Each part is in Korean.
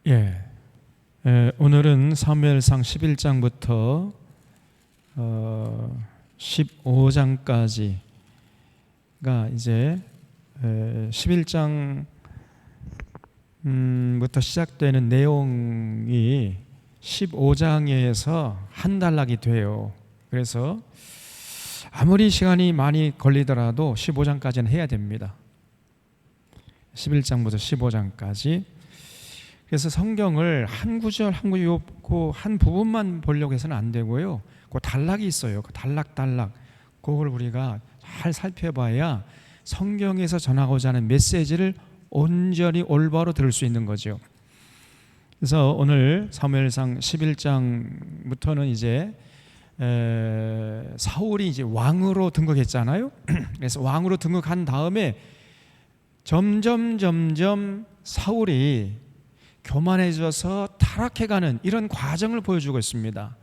예. 오늘은 사무엘상 11장부터 15장까지가 이제 11장부터 시작되는 내용이 15장에서 한 단락이 돼요. 그래서 아무리 시간이 많이 걸리더라도 15장까지는 해야 됩니다. 11장부터 15장까지. 그래서 성경을 한 구절 한 구절 한 부분만 보려고 해서는 안 되고요. 그 단락이 있어요. 그 단락 그걸 우리가 잘 살펴봐야 성경에서 전하고자 하는 메시지를 온전히 올바로 들을 수 있는 거죠. 그래서 오늘 사무엘상 11장부터는 이제 사울이 이제 왕으로 등극했잖아요. 그래서 왕으로 등극한 다음에 점점 사울이 교만해져서 타락해가는 이런 과정을 보여주고 있습니다.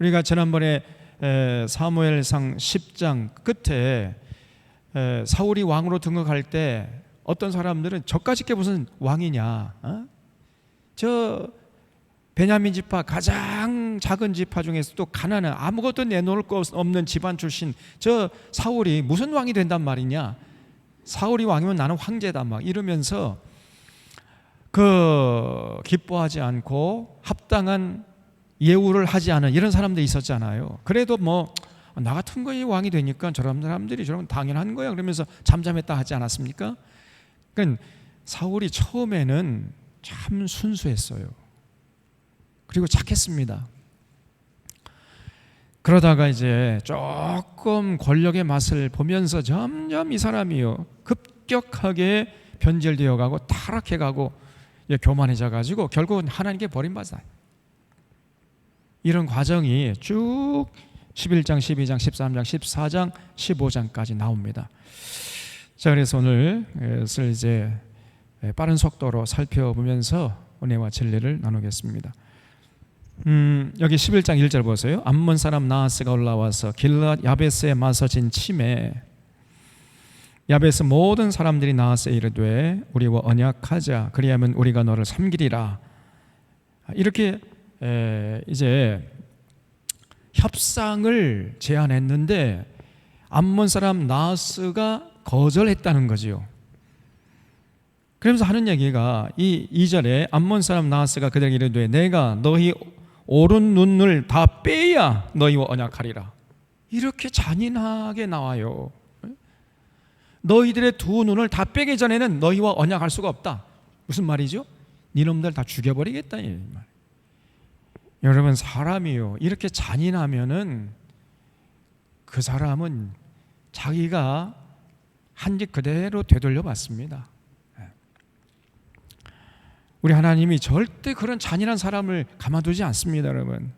우리가 지난번에 사무엘상 10장 끝에 사울이 왕으로 등극할 때 어떤 사람들은 저까짓 게 무슨 왕이냐, 저 베냐민 지파 가장 작은 지파 중에서도 가난한 아무것도 내놓을 것 없는 집안 출신 저 사울이 무슨 왕이 된단 말이냐, 사울이 왕이면 나는 황제다 막 이러면서 기뻐하지 않고 합당한 예우를 하지 않은 이런 사람들이 있었잖아요. 그래도 뭐 나 같은 거이 왕이 되니까 저런 사람들이 저런 당연한 거야 그러면서 잠잠했다 하지 않았습니까? 그러니까 사울이 처음에는 참 순수했어요. 그리고 착했습니다. 그러다가 이제 조금 권력의 맛을 보면서 점점 이 사람이요 급격하게 변질되어 가고 타락해 가고 교만해져 가지고 결국은 하나님께 버림받아요. 이런 과정이 쭉 11장, 12장, 13장, 14장, 15장까지 나옵니다. 자, 그래서 오늘 그것을 이제 빠른 속도로 살펴보면서 은혜와 진리를 나누겠습니다. 여기 11장 1절 보세요. 암몬 사람 나하스가 올라와서 길르앗 야베스에 맞서진 침에 야베스 모든 사람들이 나하스에 이르되 우리와 언약하자 그리하면 우리가 너를 섬기리라. 이렇게 이제 협상을 제안했는데 암몬 사람 나하스가 거절했다는 거지요. 그러면서 하는 얘기가 이 2절에 암몬 사람 나하스가 그들에게 이르되 내가 너희 오른 눈을 다 빼야 너희와 언약하리라. 이렇게 잔인하게 나와요. 너희들의 두 눈을 다 빼기 전에는 너희와 언약할 수가 없다. 무슨 말이죠? 니놈들 다 죽여버리겠다 이 말. 여러분, 사람이요 이렇게 잔인하면은 그 사람은 자기가 한 짓 그대로 되돌려 받습니다. 우리 하나님이 절대 그런 잔인한 사람을 가만두지 않습니다, 여러분.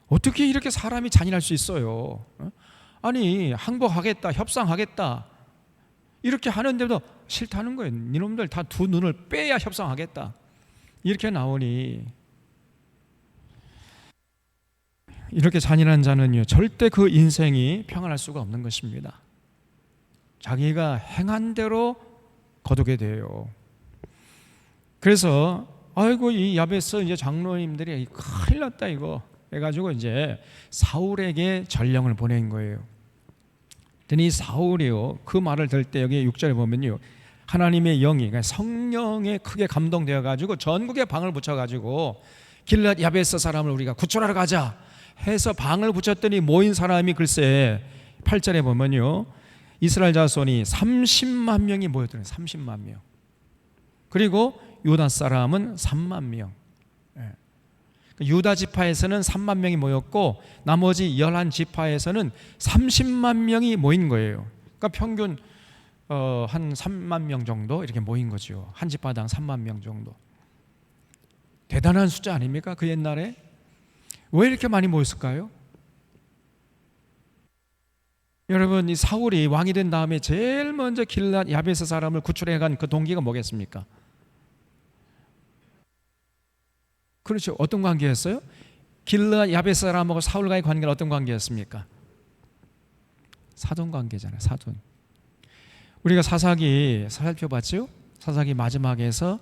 어떻게 이렇게 사람이 잔인할 수 있어요? 아니, 항복하겠다, 협상하겠다 이렇게 하는데도 싫다는 거예요. 니놈들 다 두 눈을 빼야 협상하겠다 이렇게 나오니 이렇게 잔인한 자는요 절대 그 인생이 평안할 수가 없는 것입니다. 자기가 행한 대로 거두게 돼요. 그래서 아이고 이 야베스 이제 장로님들이 큰일 났다 이거 해가지고 이제 사울에게 전령을 보낸 거예요. 그랬더니 사울이요 그 말을 들을 때 여기 6절에 보면요 하나님의 영이 그러니까 성령에 크게 감동되어 가지고 전국에 방을 붙여 가지고 길르앗 야베스 사람을 우리가 구출하러 가자 해서 방을 붙였더니 모인 사람이 글쎄 8절에 보면요 이스라엘 자손이 30만 명이 모였더니 30만 명. 그리고 유다 사람은 3만 명. 유다 지파에서는 3만 명이 모였고 나머지 11지파에서는 30만 명이 모인 거예요. 그러니까 평균 한 3만 명 정도 이렇게 모인 거죠. 한 지파당 3만 명 정도. 대단한 숫자 아닙니까? 그 옛날에 왜 이렇게 많이 모였을까요? 여러분, 이 사울이 왕이 된 다음에 제일 먼저 길르앗 야베스 사람을 구출해 간 그 동기가 뭐겠습니까? 그렇죠. 어떤 관계였어요? 길르앗 야베스 사람하고 사울과의 관계는 어떤 관계였습니까? 사돈 관계잖아요. 사돈. 우리가 사사기 살펴봤죠? 사사기 마지막에서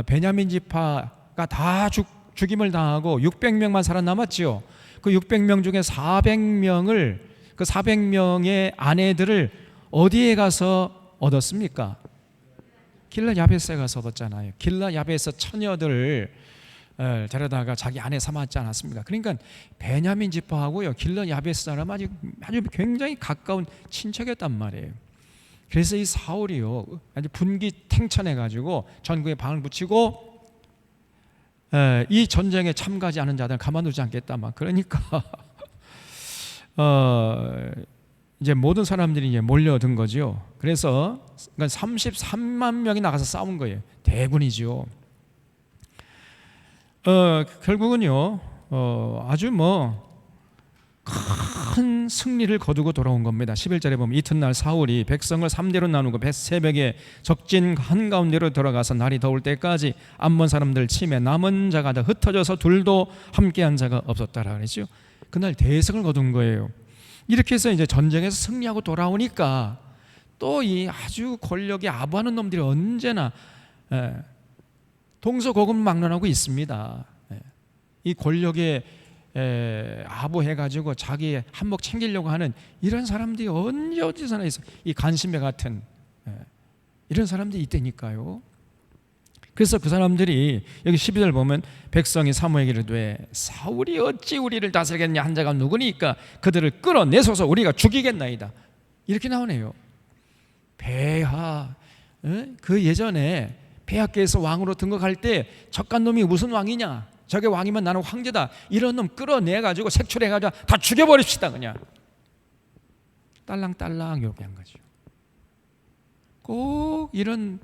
베냐민 지파가 다 죽임을 당하고 600명만 살아남았지요. 그 600명 중에 400명을 그 400명의 아내들을 어디에 가서 얻었습니까? 길라 야베스에 가서 얻었잖아요. 길라 야베스 처녀들을 데려다가 자기 아내 삼았지 않았습니까? 그러니까 베냐민 지파하고요 길라 야베스 사람 아주 굉장히 가까운 친척이었단 말이에요. 그래서 이 사울이요 아주 분기탱천해 가지고 전국에 방을 붙이고 이 전쟁에 참가하지 않은 자들은 가만두지 않겠다 막 그러니까 이제 모든 사람들이 이제 몰려든 거죠. 그래서 33만 명이 나가서 싸운 거예요. 대군이죠. 결국은요 아주 큰 승리를 거두고 돌아온 겁니다. 11절에 보면 이튿날 사울이 백성을 3대로 나누고 새벽에 적진 한가운데로 들어가서 날이 더울 때까지 암몬 사람들 침에 남은 자가 다 흩어져서 둘도 함께한 자가 없었다라 그랬죠. 그날 대승을 거둔 거예요. 이렇게 해서 이제 전쟁에서 승리하고 돌아오니까 또 이 아주 권력에 아부하는 놈들이 언제나 동서고금망론하고 있습니다. 이 권력에 아부해가지고 자기 한몫 챙기려고 하는 이런 사람들이 언제 어디서나 있어. 이 간신배 같은 이런 사람들이 있다니까요. 그래서 그 사람들이 여기 12절 보면 백성이 사무엘에게 이르되 사울이 어찌 우리를 다스리겠냐 한 자가 누구니까 그들을 끌어내소서 우리가 죽이겠나이다. 이렇게 나오네요. 베하 그 예전에 베하께서 왕으로 등극할 때 적간놈이 무슨 왕이냐, 저게 왕이면 나는 황제다, 이런 놈 끌어내가지고 색출해가지고 다 죽여버립시다. 그냥 딸랑딸랑 이렇게 한 거죠. 꼭 이런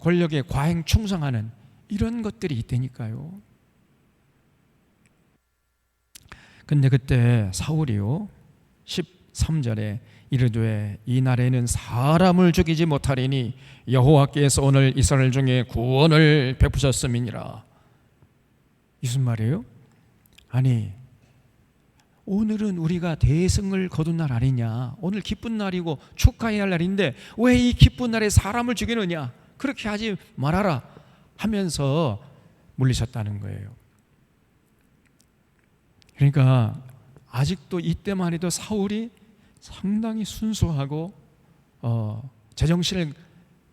권력에 과행 충성하는 이런 것들이 있다니까요. 근데 그때 사울이요 13절에 이르되 이 날에는 사람을 죽이지 못하리니 여호와께서 오늘 이스라엘 중에 구원을 베푸셨음이니라. 무슨 말이에요? 아니 오늘은 우리가 대승을 거둔 날 아니냐, 오늘 기쁜 날이고 축하해야 할 날인데 왜 이 기쁜 날에 사람을 죽이느냐, 그렇게 하지 말아라 하면서 물리셨다는 거예요. 그러니까 아직도 이때만 해도 사울이 상당히 순수하고 제정신을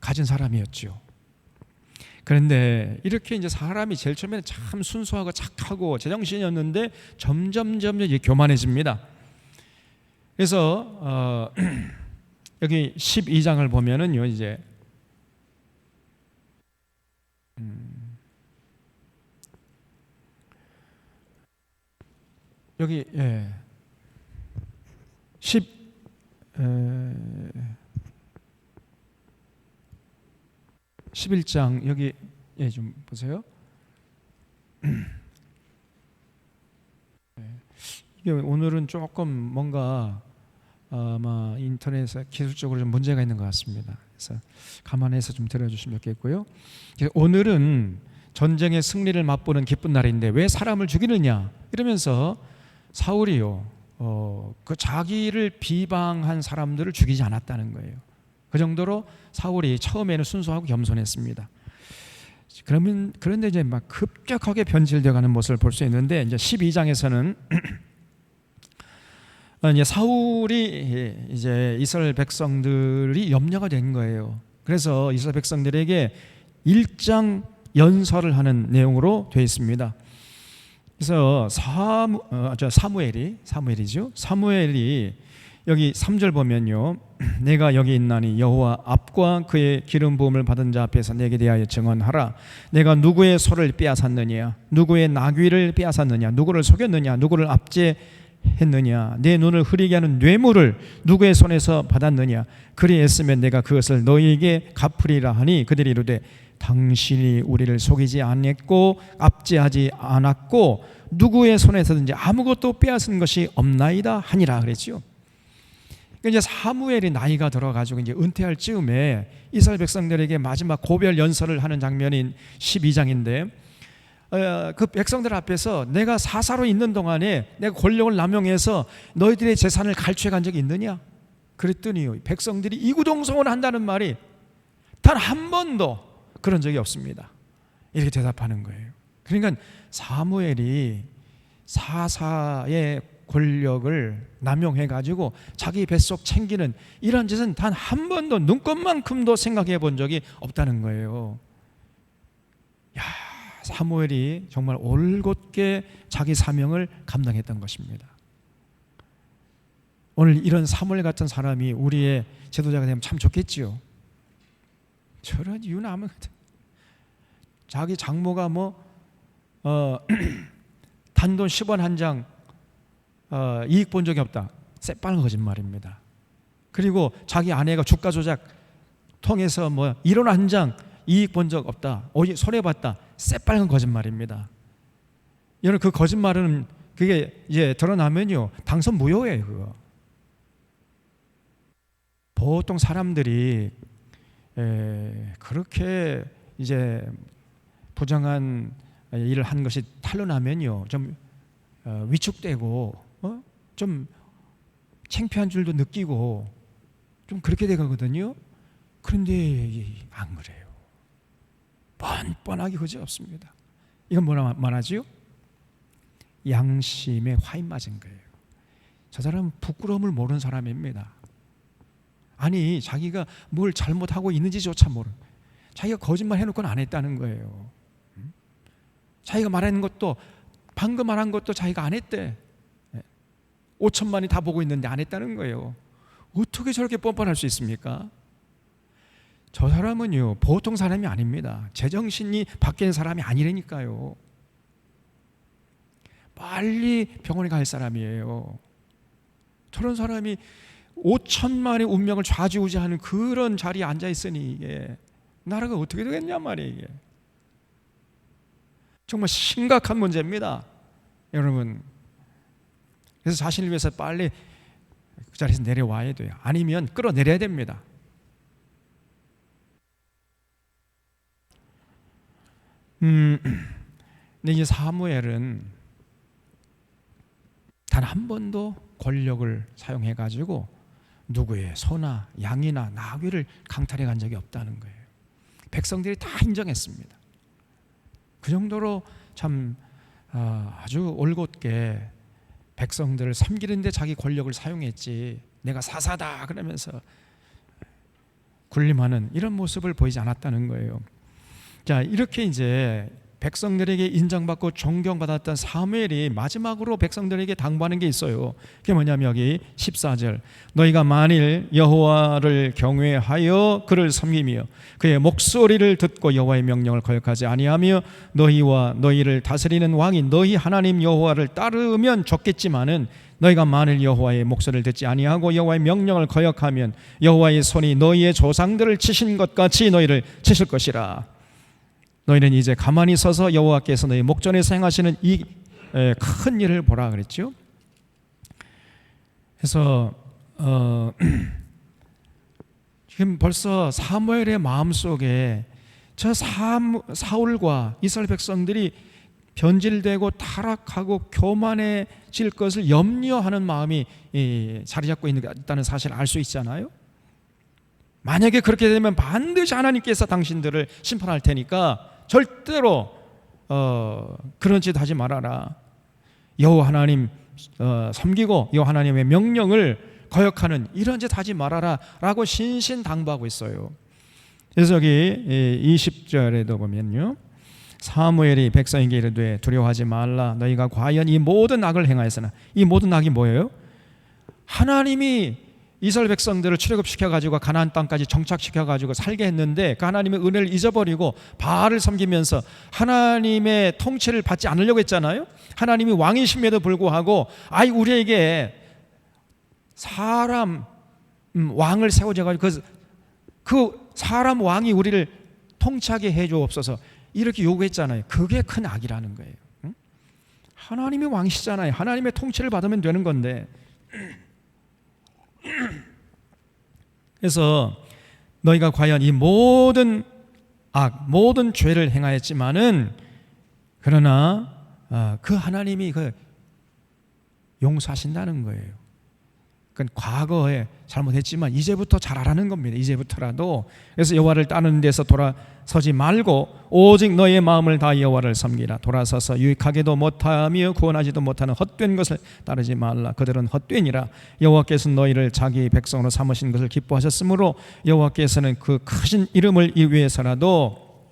가진 사람이었죠. 그런데 이렇게 이제 사람이 제일 처음에는 참 순수하고 착하고 제정신이었는데 점점 이제 교만해집니다. 그래서 여기 12장을 보면은요 이제 여기 11장 여기 좀 보세요. 이게 오늘은 조금 뭔가 아마 인터넷에 기술적으로 좀 문제가 있는 것 같습니다. 그래서 감안해서 좀 들어주시면 좋겠고요. 오늘은 전쟁의 승리를 맛보는 기쁜 날인데 왜 사람을 죽이느냐 이러면서 사울이요 그 자기를 비방한 사람들을 죽이지 않았다는 거예요. 그 정도로 사울이 처음에는 순수하고 겸손했습니다. 그런데 이제 막 급격하게 변질되어가는 모습을 볼 수 있는데 이제 12장에서는 이제 사울이 이제 이스라엘 백성들이 염려가 된 거예요. 그래서 이스라엘 백성들에게 일장 연설을 하는 내용으로 되어 있습니다. 그래서 사무엘이 여기 3절 보면요, 내가 여기 있나니 여호와 앞과 그의 기름 부음을 받은 자 앞에서 내게 대하여 증언하라. 내가 누구의 소를 빼앗았느냐, 누구의 나귀를 빼앗았느냐, 누구를 속였느냐, 누구를 압제했느냐, 내 눈을 흐리게 하는 뇌물을 누구의 손에서 받았느냐. 그리했으면 내가 그것을 너희에게 갚으리라 하니 그들이 이르되 당신이 우리를 속이지 않았고 압제하지 않았고 누구의 손에서든지 아무것도 빼앗은 것이 없나이다 하니라 그랬지요. 이제 사무엘이 나이가 들어가지고 이제 은퇴할 즈음에 이스라엘 백성들에게 마지막 고별 연설을 하는 장면인 12장인데 그 백성들 앞에서 내가 사사로 있는 동안에 내가 권력을 남용해서 너희들의 재산을 갈취해 간 적이 있느냐? 그랬더니 백성들이 이구동성을 한다는 말이 단 한 번도 그런 적이 없습니다. 이렇게 대답하는 거예요. 그러니까 사무엘이 사사의 권력을 남용해가지고 자기 뱃속 챙기는 이런 짓은 단 한 번도 눈꼽만큼도 생각해 본 적이 없다는 거예요. 야, 사무엘이 정말 올곧게 자기 사명을 감당했던 것입니다. 오늘 이런 사무엘 같은 사람이 우리의 제도자가 되면 참 좋겠지요. 저런 이유는 아무 자기 장모가 단돈 10원 한 장 이익 본 적이 없다. 새빨간 거짓말입니다. 그리고 자기 아내가 주가 조작 통해서 1원 한 장 이익 본 적 없다. 손해봤다. 새빨간 거짓말입니다. 여러분, 그 거짓말은 그게 이제 드러나면요, 당선 무효예요. 그거. 보통 사람들이 그렇게 이제 부정한 일을 한 것이 탄로나면요, 좀 위축되고 좀 창피한 줄도 느끼고 좀 그렇게 되거든요. 그런데 안 그래요. 뻔뻔하게 그지없습니다. 이건 뭐라 말하지요? 양심에 화인 맞은 거예요. 저 사람은 부끄러움을 모르는 사람입니다. 아니, 자기가 뭘 잘못하고 있는지조차 모르는, 자기가 거짓말 해놓고는 안 했다는 거예요. 자기가 말하는 것도, 방금 말한 것도 자기가 안 했대. 5천만이 다 보고 있는데 안 했다는 거예요. 어떻게 저렇게 뻔뻔할 수 있습니까? 저 사람은요, 보통 사람이 아닙니다. 제정신이 바뀐 사람이 아니라니까요. 빨리 병원에 갈 사람이에요. 저런 사람이 5천만의 운명을 좌지우지하는 그런 자리에 앉아 있으니 이게 나라가 어떻게 되겠냐 말이에요. 이게 정말 심각한 문제입니다, 여러분. 그래서 자신을 위해서 빨리 그 자리에서 내려와야 돼요. 아니면 끌어내려야 됩니다. 근데 이 사무엘은 단 한 번도 권력을 사용해 가지고 누구의 소나 양이나 나귀를 강탈해 간 적이 없다는 거예요. 백성들이 다 인정했습니다. 그 정도로 참 아주 올곧게 백성들을 섬기는데 자기 권력을 사용했지, 내가 사사다 그러면서 군림하는 이런 모습을 보이지 않았다는 거예요. 자, 이렇게 이제 백성들에게 인정받고 존경받았던 사무엘이 마지막으로 백성들에게 당부하는 게 있어요. 그게 뭐냐면 여기 14절, 너희가 만일 여호와를 경외하여 그를 섬기며 그의 목소리를 듣고 여호와의 명령을 거역하지 아니하며 너희와 너희를 다스리는 왕이 너희 하나님 여호와를 따르면 좋겠지만은 너희가 만일 여호와의 목소리를 듣지 아니하고 여호와의 명령을 거역하면 여호와의 손이 너희의 조상들을 치신 것 같이 너희를 치실 것이라. 너희는 이제 가만히 서서 여호와께서 너희 목전에서 행하시는 이 큰 일을 보라 그랬죠. 그래서 지금 벌써 사무엘의 마음속에 저 사울과 이스라엘 백성들이 변질되고 타락하고 교만해질 것을 염려하는 마음이 자리 잡고 있다는 사실을 알 수 있잖아요. 만약에 그렇게 되면 반드시 하나님께서 당신들을 심판할 테니까 절대로 그런 짓 하지 말아라. 여호와 하나님 섬기고 여호와 하나님의 명령을 거역하는 이런 짓 하지 말아라 라고 신신당부하고 있어요. 그래서 여기 20절에도 보면요, 사무엘이 백성에게 이르되 두려워하지 말라. 너희가 과연 이 모든 악을 행하였으나, 이 모든 악이 뭐예요? 하나님이 이스라엘 백성들을 출애굽시켜가지고 가나안 땅까지 정착시켜가지고 살게 했는데 그 하나님의 은혜를 잊어버리고 바알을 섬기면서 하나님의 통치를 받지 않으려고 했잖아요. 하나님이 왕이심에도 불구하고 우리에게 사람 왕을 세워줘가지고 그 사람 왕이 우리를 통치하게 해주옵소서 이렇게 요구했잖아요. 그게 큰 악이라는 거예요. 하나님이 왕이시잖아요. 하나님의 통치를 받으면 되는 건데. 그래서 너희가 과연 이 모든 악, 모든 죄를 행하였지만은 그러나 그 하나님이 그 용서하신다는 거예요. 그건 과거에 잘못했지만 이제부터 잘하라는 겁니다. 이제부터라도. 그래서 여호와를 따르는 데서 돌아서지 말고 오직 너의 마음을 다하여 여호와를 섬기라. 돌아서서 유익하게도 못하며 구원하지도 못하는 헛된 것을 따르지 말라. 그들은 헛되니라. 여호와께서 너희를 자기 백성으로 삼으신 것을 기뻐하셨으므로 여호와께서는 그 크신 이름을 위해서라도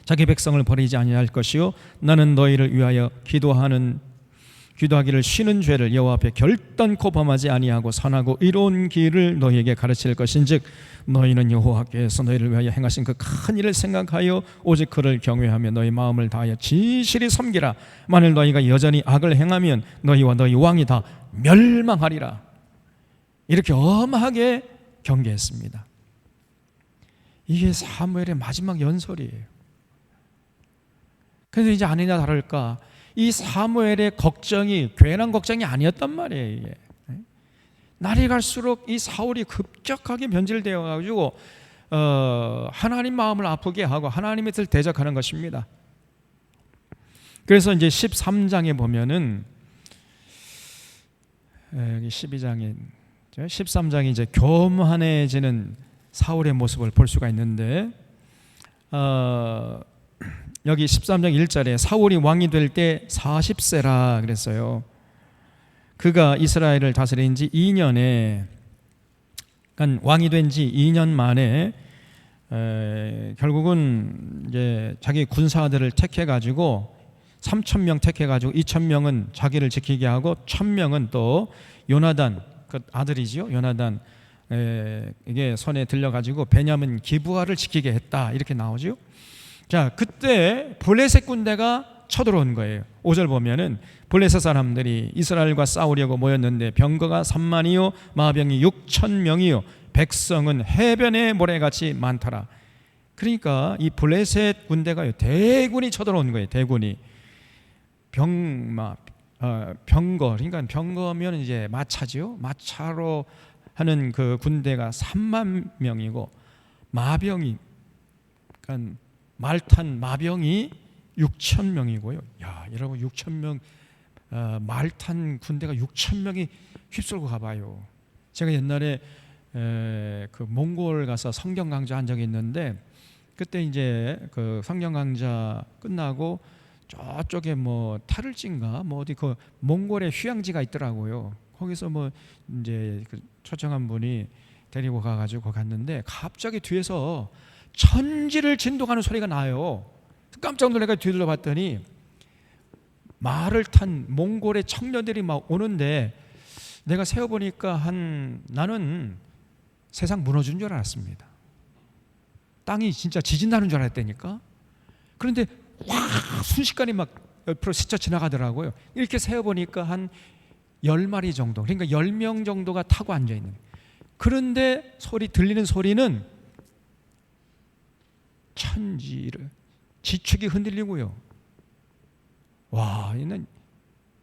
자기 백성을 버리지 아니할 것이요 나는 너희를 위하여 기도하기를 쉬는 죄를 여호와 앞에 결단코 범하지 아니하고 선하고 의로운 길을 너희에게 가르칠 것인즉 너희는 여호와께서 너희를 위하여 행하신 그 큰 일을 생각하여 오직 그를 경외하며 너희 마음을 다하여 진실히 섬기라. 만일 너희가 여전히 악을 행하면 너희와 너희 왕이 다 멸망하리라. 이렇게 엄하게 경계했습니다. 이게 사무엘의 마지막 연설이에요. 그래서 이제 아니나 다를까 이 사무엘의 걱정이 괜한 걱정이 아니었단 말이에요. 이게. 날이 갈수록 이 사울이 급격하게 변질되어 가지고 하나님 마음을 아프게 하고 하나님의 뜻을 대적하는 것입니다. 그래서 이제 13장에 보면은 여기 12장에 13장이 이제 교만해지는 사울의 모습을 볼 수가 있는데 여기 13장 1절에 사울이 왕이 될 때 40세라 그랬어요. 그가 이스라엘을 다스린 지 2년에 그러니까 왕이 된 지 2년 만에 결국은 이제 자기 군사들을 택해 가지고 3,000명 택해 가지고 2,000명은 자기를 지키게 하고 1,000명은 또 요나단 그 아들이지요. 요나단 이게 손에 들려 가지고 베냐민 기브아를 지키게 했다. 이렇게 나오죠. 자, 그때 블레셋 군대가 쳐들어온 거예요. 5절 보면은 블레셋 사람들이 이스라엘과 싸우려고 모였는데 병거가 3만이요 마병이 6,000명이요 백성은 해변의 모래같이 많더라. 그러니까 이 블레셋 군대가 대군이 쳐들어온 거예요. 대군이 병거 그러니까 병거면 이제 마차죠. 마차로 하는 그 군대가 3만 명이고 마병이 그러니까 말탄 마병이 6,000명이고요. 야, 여러분 6,000명 말탄 군대가 6,000명이 휩쓸고 가봐요. 제가 옛날에 그 몽골 가서 성경 강좌 한 적이 있는데 그때 이제 그 성경 강좌 끝나고 저쪽에 뭐 타를진가 뭐 어디 그 몽골의 휴양지가 있더라고요. 거기서 뭐 이제 그 초청한 분이 데리고 가가지고 갔는데 갑자기 뒤에서 천지를 진동하는 소리가 나요. 깜짝 놀라서 뒤돌아 봤더니 말을 탄 몽골의 청년들이 막 오는데 내가 세어보니까 나는 세상 무너진 줄 알았습니다. 땅이 진짜 지진 나는 줄 알았다니까. 그런데 확 순식간에 막 옆으로 스쳐 지나가더라고요. 이렇게 세어보니까 한 10마리 정도, 그러니까 10명 정도가 타고 앉아있는. 그런데 들리는 소리는 천지를 지축이 흔들리고요. 와, 얘는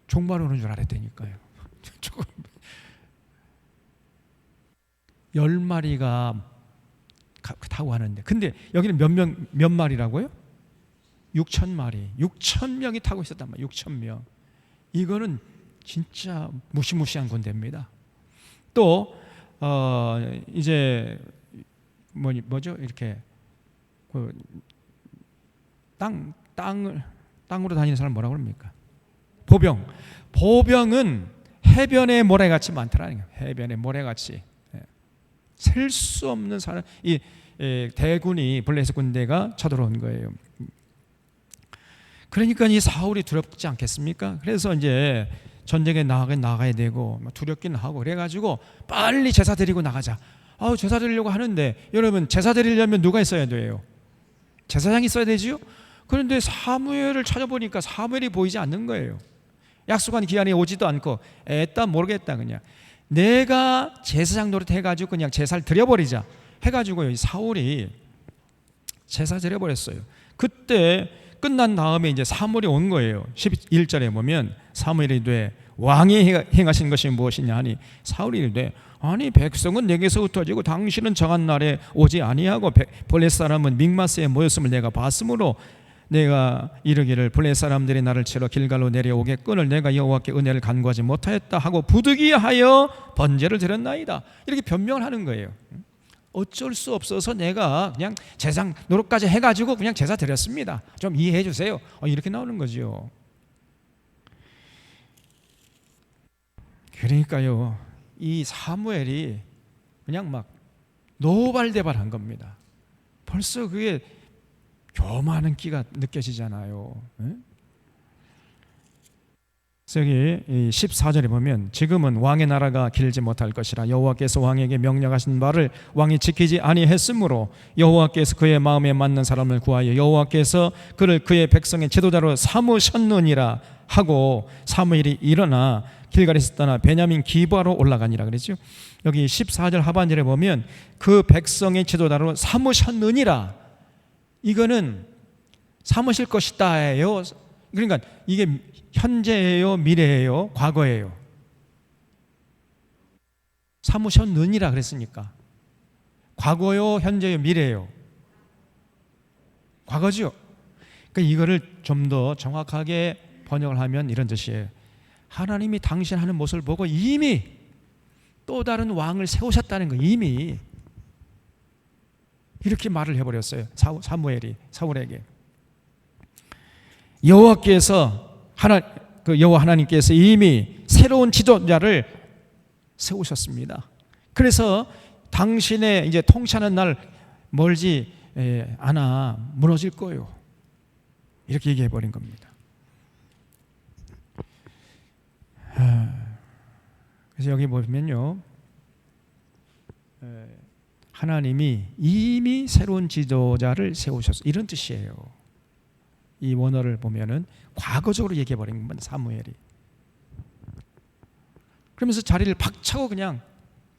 종말 오는 줄 알았다니까요. 10마리가 타고 가는데, 근데 여기는 몇 마리라고요? 6,000마리, 6,000명이 타고 있었단 말이에요. 6,000명. 이거는 진짜 무시무시한 군대입니다. 또 이제 뭐죠? 이렇게 그 땅으로 다니는 사람 뭐라고 그럽니까? 보병은 해변의 모래같이 많더라는 거예요. 해변의 모래같이 셀 수 없는 사람, 이 대군이 블레셋 군대가 쳐들어온 거예요. 그러니까 이 사울이 두렵지 않겠습니까? 그래서 이제 전쟁에 나가야 되고 두렵긴 하고 그래가지고 빨리 제사 드리고 나가자. 제사 드리려고 하는데 여러분 제사 드리려면 누가 있어야 돼요? 제사장이 있어야 되지요? 그런데 사무엘을 찾아보니까 사무엘이 보이지 않는 거예요. 약속한 기한에 오지도 않고 애따 모르겠다 그냥. 내가 제사장 노릇 해가지고 그냥 제사를 드려버리자 해가지고 사울이 제사 드려버렸어요. 그때 끝난 다음에 이제 사무엘이 온 거예요. 11절에 보면 사무엘이 이르되 왕이 행하신 것이 무엇이냐 하니 사울이 이르되 아니 백성은 내게서 흩어지고 당신은 정한 날에 오지 아니하고 블레셋 사람은 믹마스에 모였음을 내가 봤으므로 내가 이르기를 블레 사람들이 나를 치러 길갈로 내려오게 끈을 내가 여호와께 은혜를 간구하지 못하였다 하고 부득이하여 번제를 드렸나이다. 이렇게 변명을 하는 거예요. 어쩔 수 없어서 내가 그냥 제상 노릇까지 해가지고 그냥 제사 드렸습니다. 좀 이해해 주세요. 이렇게 나오는 거죠. 그러니까요, 이 사무엘이 그냥 막 노발대발한 겁니다. 벌써 그게 교만한 기가 느껴지잖아요. 그래서 여기 14절에 보면 지금은 왕의 나라가 길지 못할 것이라 여호와께서 왕에게 명령하신 바를 왕이 지키지 아니했으므로 여호와께서 그의 마음에 맞는 사람을 구하여 여호와께서 그를 그의 백성의 지도자로 삼으셨느니라 하고 사무엘이 일어나 길갈에서 떠나 베냐민 기브아로 올라가니라 그랬죠. 여기 14절 하반절에 보면 그 백성의 지도자로 삼으셨느니라, 이거는 삼으실 것이다예요. 그러니까 이게 현재예요, 미래예요, 과거예요? 삼으셨느니라 그랬으니까 과거요, 현재요, 미래예요? 과거죠. 그러니까 이거를 좀 더 정확하게 번역을 하면 이런 뜻이에요. 하나님이 당신 하는 모습을 보고 이미 또 다른 왕을 세우셨다는 거, 이미 이렇게 말을 해버렸어요. 사무엘이 사울에게. 여호와 하나님께서 이미 새로운 지도자를 세우셨습니다. 그래서 당신의 이제 통치하는 날 멀지 않아 무너질 거예요. 이렇게 얘기해 버린 겁니다. 그래서 여기 보면요, 하나님이 이미 새로운 지도자를 세우셨어, 이런 뜻이에요. 이 원어를 보면은 과거적으로 얘기해 버린 겁니다, 사무엘이. 그러면서 자리를 박차고 그냥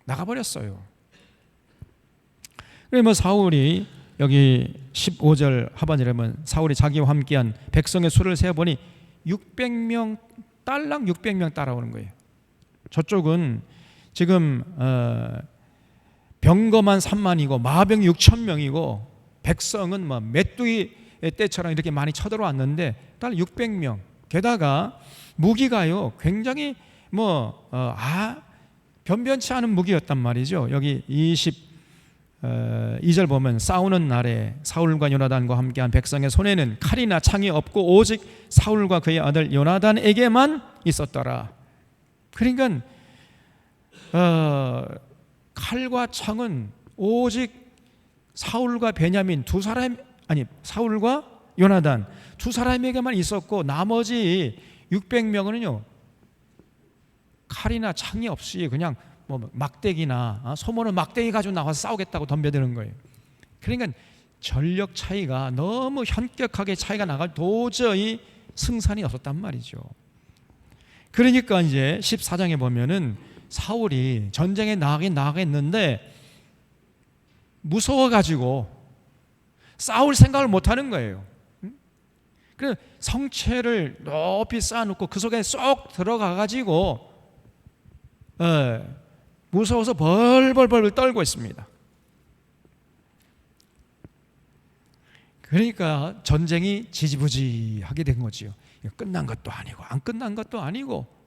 나가버렸어요. 그러면 사울이 여기 15절 하반절에 보면 사울이 자기와 함께한 백성의 수를 세어보니 600명, 딸랑 600명 따라오는 거예요. 저쪽은 지금 병거만 3만이고 마병 6천 명이고 백성은 뭐 메뚜기 때처럼 이렇게 많이 쳐들어왔는데 딸 600명, 게다가 무기가요 굉장히 변변치 않은 무기였단 말이죠. 여기 22절 보면 싸우는 날에 사울과 요나단과 함께한 백성의 손에는 칼이나 창이 없고 오직 사울과 그의 아들 요나단에게만 있었더라. 그러니까 칼과 창은 오직 사울과 베냐민 두 사람, 아니 사울과 요나단 두 사람에게만 있었고 나머지 600명은요 칼이나 창이 없이 그냥 막대기나 소모는 막대기 가지고 나와서 싸우겠다고 덤벼드는 거예요. 그러니까 전력 차이가 너무 현격하게 차이가 나가 도저히 승산이 없었단 말이죠. 그러니까 이제 14장에 보면은 사울이 전쟁에 나가겠는데 무서워가지고 싸울 생각을 못하는 거예요. 그래서 성체를 높이 쌓아놓고 그 속에 쏙 들어가가지고 무서워서 벌벌벌 떨고 있습니다. 그러니까 전쟁이 지지부지하게 된 거지요. 끝난 것도 아니고 안 끝난 것도 아니고.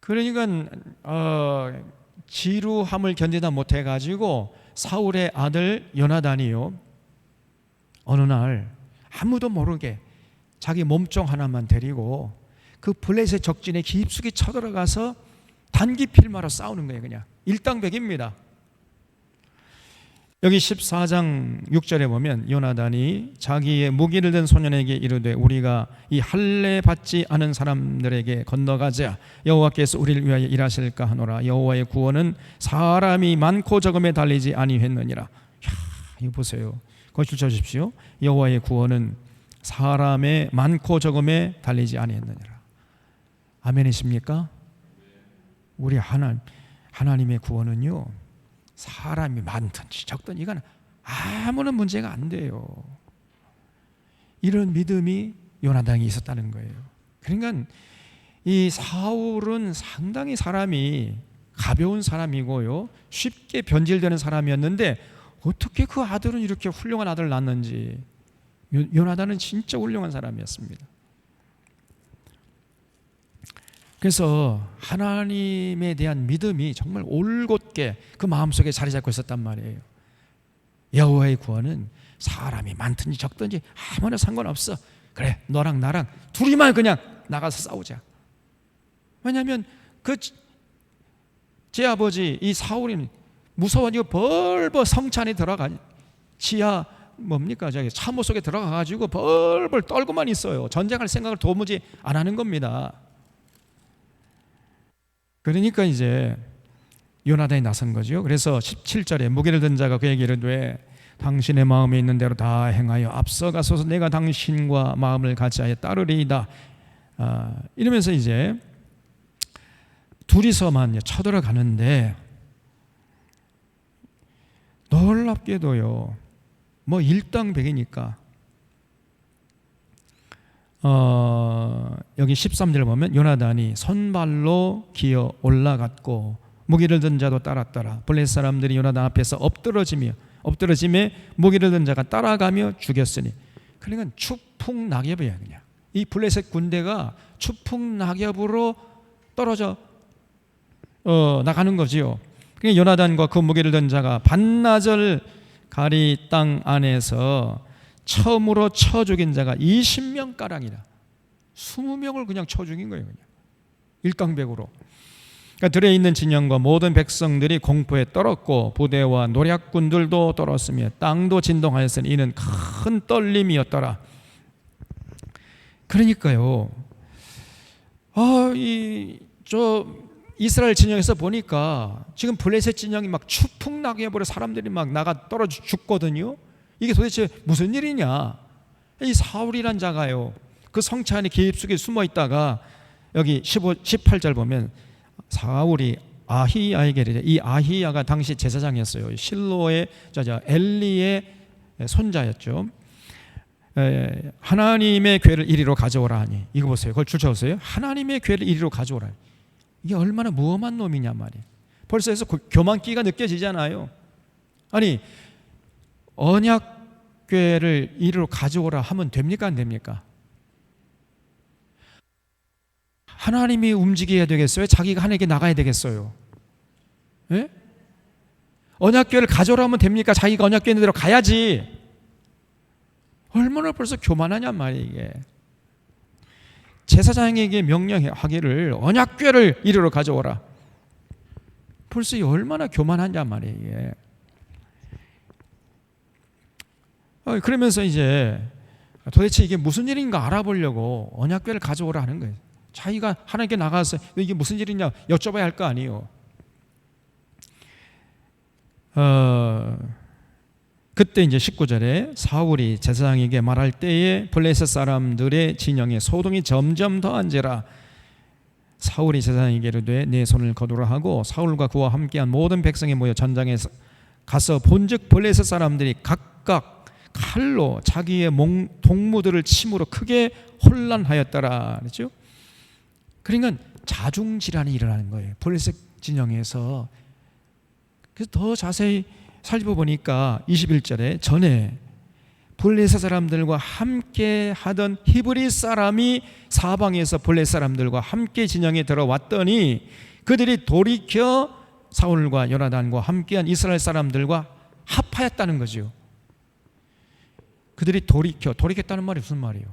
그러니까 지루함을 견디다 못해가지고 사울의 아들 요나단이요 어느 날 아무도 모르게 자기 몸종 하나만 데리고 그 블레셋 적진에 깊숙이 쳐들어가서 단기 필마로 싸우는 거예요. 그냥 일당백입니다. 여기 14장 6절에 보면 요나단이 자기의 무기를 든 소년에게 이르되 우리가 이 할례 받지 않은 사람들에게 건너가자 여호와께서 우리를 위하여 일하실까 하노라. 여호와의 구원은 사람이 많고 적음에 달리지 아니했느니라. 이거 보세요. 거기 주십시오. 여호와의 구원은 사람의 많고 적음에 달리지 아니했느니라. 아멘이십니까? 우리 하나님의 구원은요 사람이 많든지 적든지 이건 아무런 문제가 안 돼요. 이런 믿음이 요나단이 있었다는 거예요. 그러니까 이 사울은 상당히 사람이 가벼운 사람이고요 쉽게 변질되는 사람이었는데 어떻게 그 아들은 이렇게 훌륭한 아들을 낳았는지. 요나단은 진짜 훌륭한 사람이었습니다. 그래서 하나님에 대한 믿음이 정말 올곧게 그 마음속에 자리 잡고 있었단 말이에요. 여호와의 구원은 사람이 많든지 적든지 아무나 상관없어. 그래, 너랑 나랑 둘이만 그냥 나가서 싸우자. 왜냐하면 제 아버지 이 사울이 무서워가지고 벌벌 성차 안에 들어가 지하 뭡니까 저기 참호 속에 들어가가지고 벌벌 떨고만 있어요. 전쟁할 생각을 도무지 안 하는 겁니다. 그러니까 이제 요나단이 나선 거죠. 그래서 17절에 무기를 든 자가 그에게 이르되 당신의 마음에 있는 대로 다 행하여 앞서가소서 내가 당신과 마음을 같이하여 따르리이다. 이러면서 이제 둘이서만 쳐들어가는데 놀랍게도요. 뭐 일당백이니까 여기 13절 보면 요나단이 손발로 기어 올라갔고 무기를 든 자도 따랐더라. 블레셋 사람들이 요나단 앞에서 엎드러짐에 무기를 든 자가 따라가며 죽였으니. 그러니까 추풍낙엽이야. 그냥 이 블레셋 군대가 추풍낙엽으로 떨어져 나가는 거지요. 그러니까 요나단과 그 무기를 든 자가 반나절 가리 땅 안에서 처음으로 쳐 죽인 자가 20명 가량이다. 20명을 그냥 쳐 죽인 거예요. 그냥 일강백으로. 그러니까 들에 있는 진영과 모든 백성들이 공포에 떨었고 부대와 노략군들도 떨었으며 땅도 진동하였으니 이는 큰 떨림이었더라. 그러니까요. 이스라엘 진영에서 보니까 지금 블레셋 진영이 막 추풍낙엽으로 사람들이 막 나가 떨어져 죽거든요. 이게 도대체 무슨 일이냐? 이 사울이란 자가요. 그 성차 안에 깊숙이 숨어 있다가 여기 18절 보면 사울이 아히야에게 이르되, 이 아히야가 당시 제사장이었어요. 실로의 엘리의 손자였죠. 하나님의 궤를 이리로 가져오라 하니, 이거 보세요. 그걸 줄쳐보세요. 하나님의 궤를 이리로 가져오라. 이게 얼마나 무엄한 놈이냐 말이에요. 벌써 해서 교만기가 느껴지잖아요. 아니 언약궤를 이리로 가져오라 하면 됩니까 안 됩니까? 하나님이 움직여야 되겠어요? 자기가 하나님께 나가야 되겠어요? 예? 언약궤를 가져오라 하면 됩니까? 자기가 언약궤 있는 대로 가야지. 얼마나 벌써 교만하냔 말이에요. 이게 제사장에게 명령하기를 언약궤를 이리로 가져오라. 벌써 얼마나 교만하냔 말이에요. 이게. 그러면서 이제 도대체 이게 무슨 일인가 알아보려고 언약궤를 가져오라 하는 거예요. 자기가 하나님께 나가서 이게 무슨 일이냐 여쭤봐야 할 거 아니에요. 그때 이제 19절에 사울이 제사장에게 말할 때에 블레셋 사람들의 진영에 소동이 점점 더한지라. 사울이 제사장에게 이르되 내 손을 거두라 하고 사울과 그와 함께한 모든 백성이 모여 전장에 가서 본즉 블레셋 사람들이 각각 칼로 자기의 동무들을 침으로 크게 혼란하였더라. 그렇죠? 그러니까 자중질환이 일어나는 거예요. 블레셋 진영에서. 그래서 더 자세히 살펴보니까 21절에 전에 블레셋 사람들과 함께 하던 히브리 사람이 사방에서 블레셋 사람들과 함께 진영에 들어왔더니 그들이 돌이켜 사울과 요나단과 함께한 이스라엘 사람들과 합하였다는 거죠. 그들이 돌이켰다는 말이 무슨 말이에요?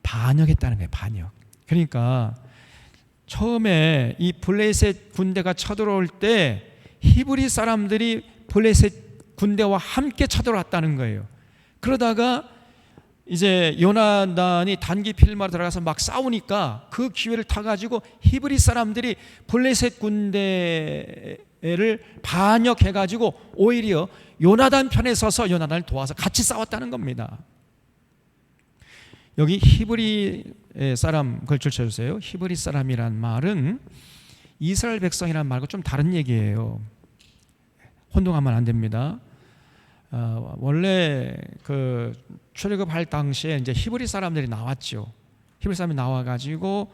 반역했다는 거예요. 반역. 그러니까 처음에 이 블레셋 군대가 쳐들어올 때 히브리 사람들이 블레셋 군대와 함께 쳐들어왔다는 거예요. 그러다가 이제 요나단이 단기 필마로 들어가서 막 싸우니까 그 기회를 타가지고 히브리 사람들이 블레셋 군대를 반역해가지고 오히려 요나단 편에 서서 요나단을 도와서 같이 싸웠다는 겁니다. 여기 히브리 사람 그걸 줄쳐주세요. 히브리 사람이란 말은 이스라엘 백성이란 말과 좀 다른 얘기예요. 혼동하면 안 됩니다. 원래 그 출애굽할 당시에 이제 히브리 사람들이 나왔죠. 히브리 사람이 나와가지고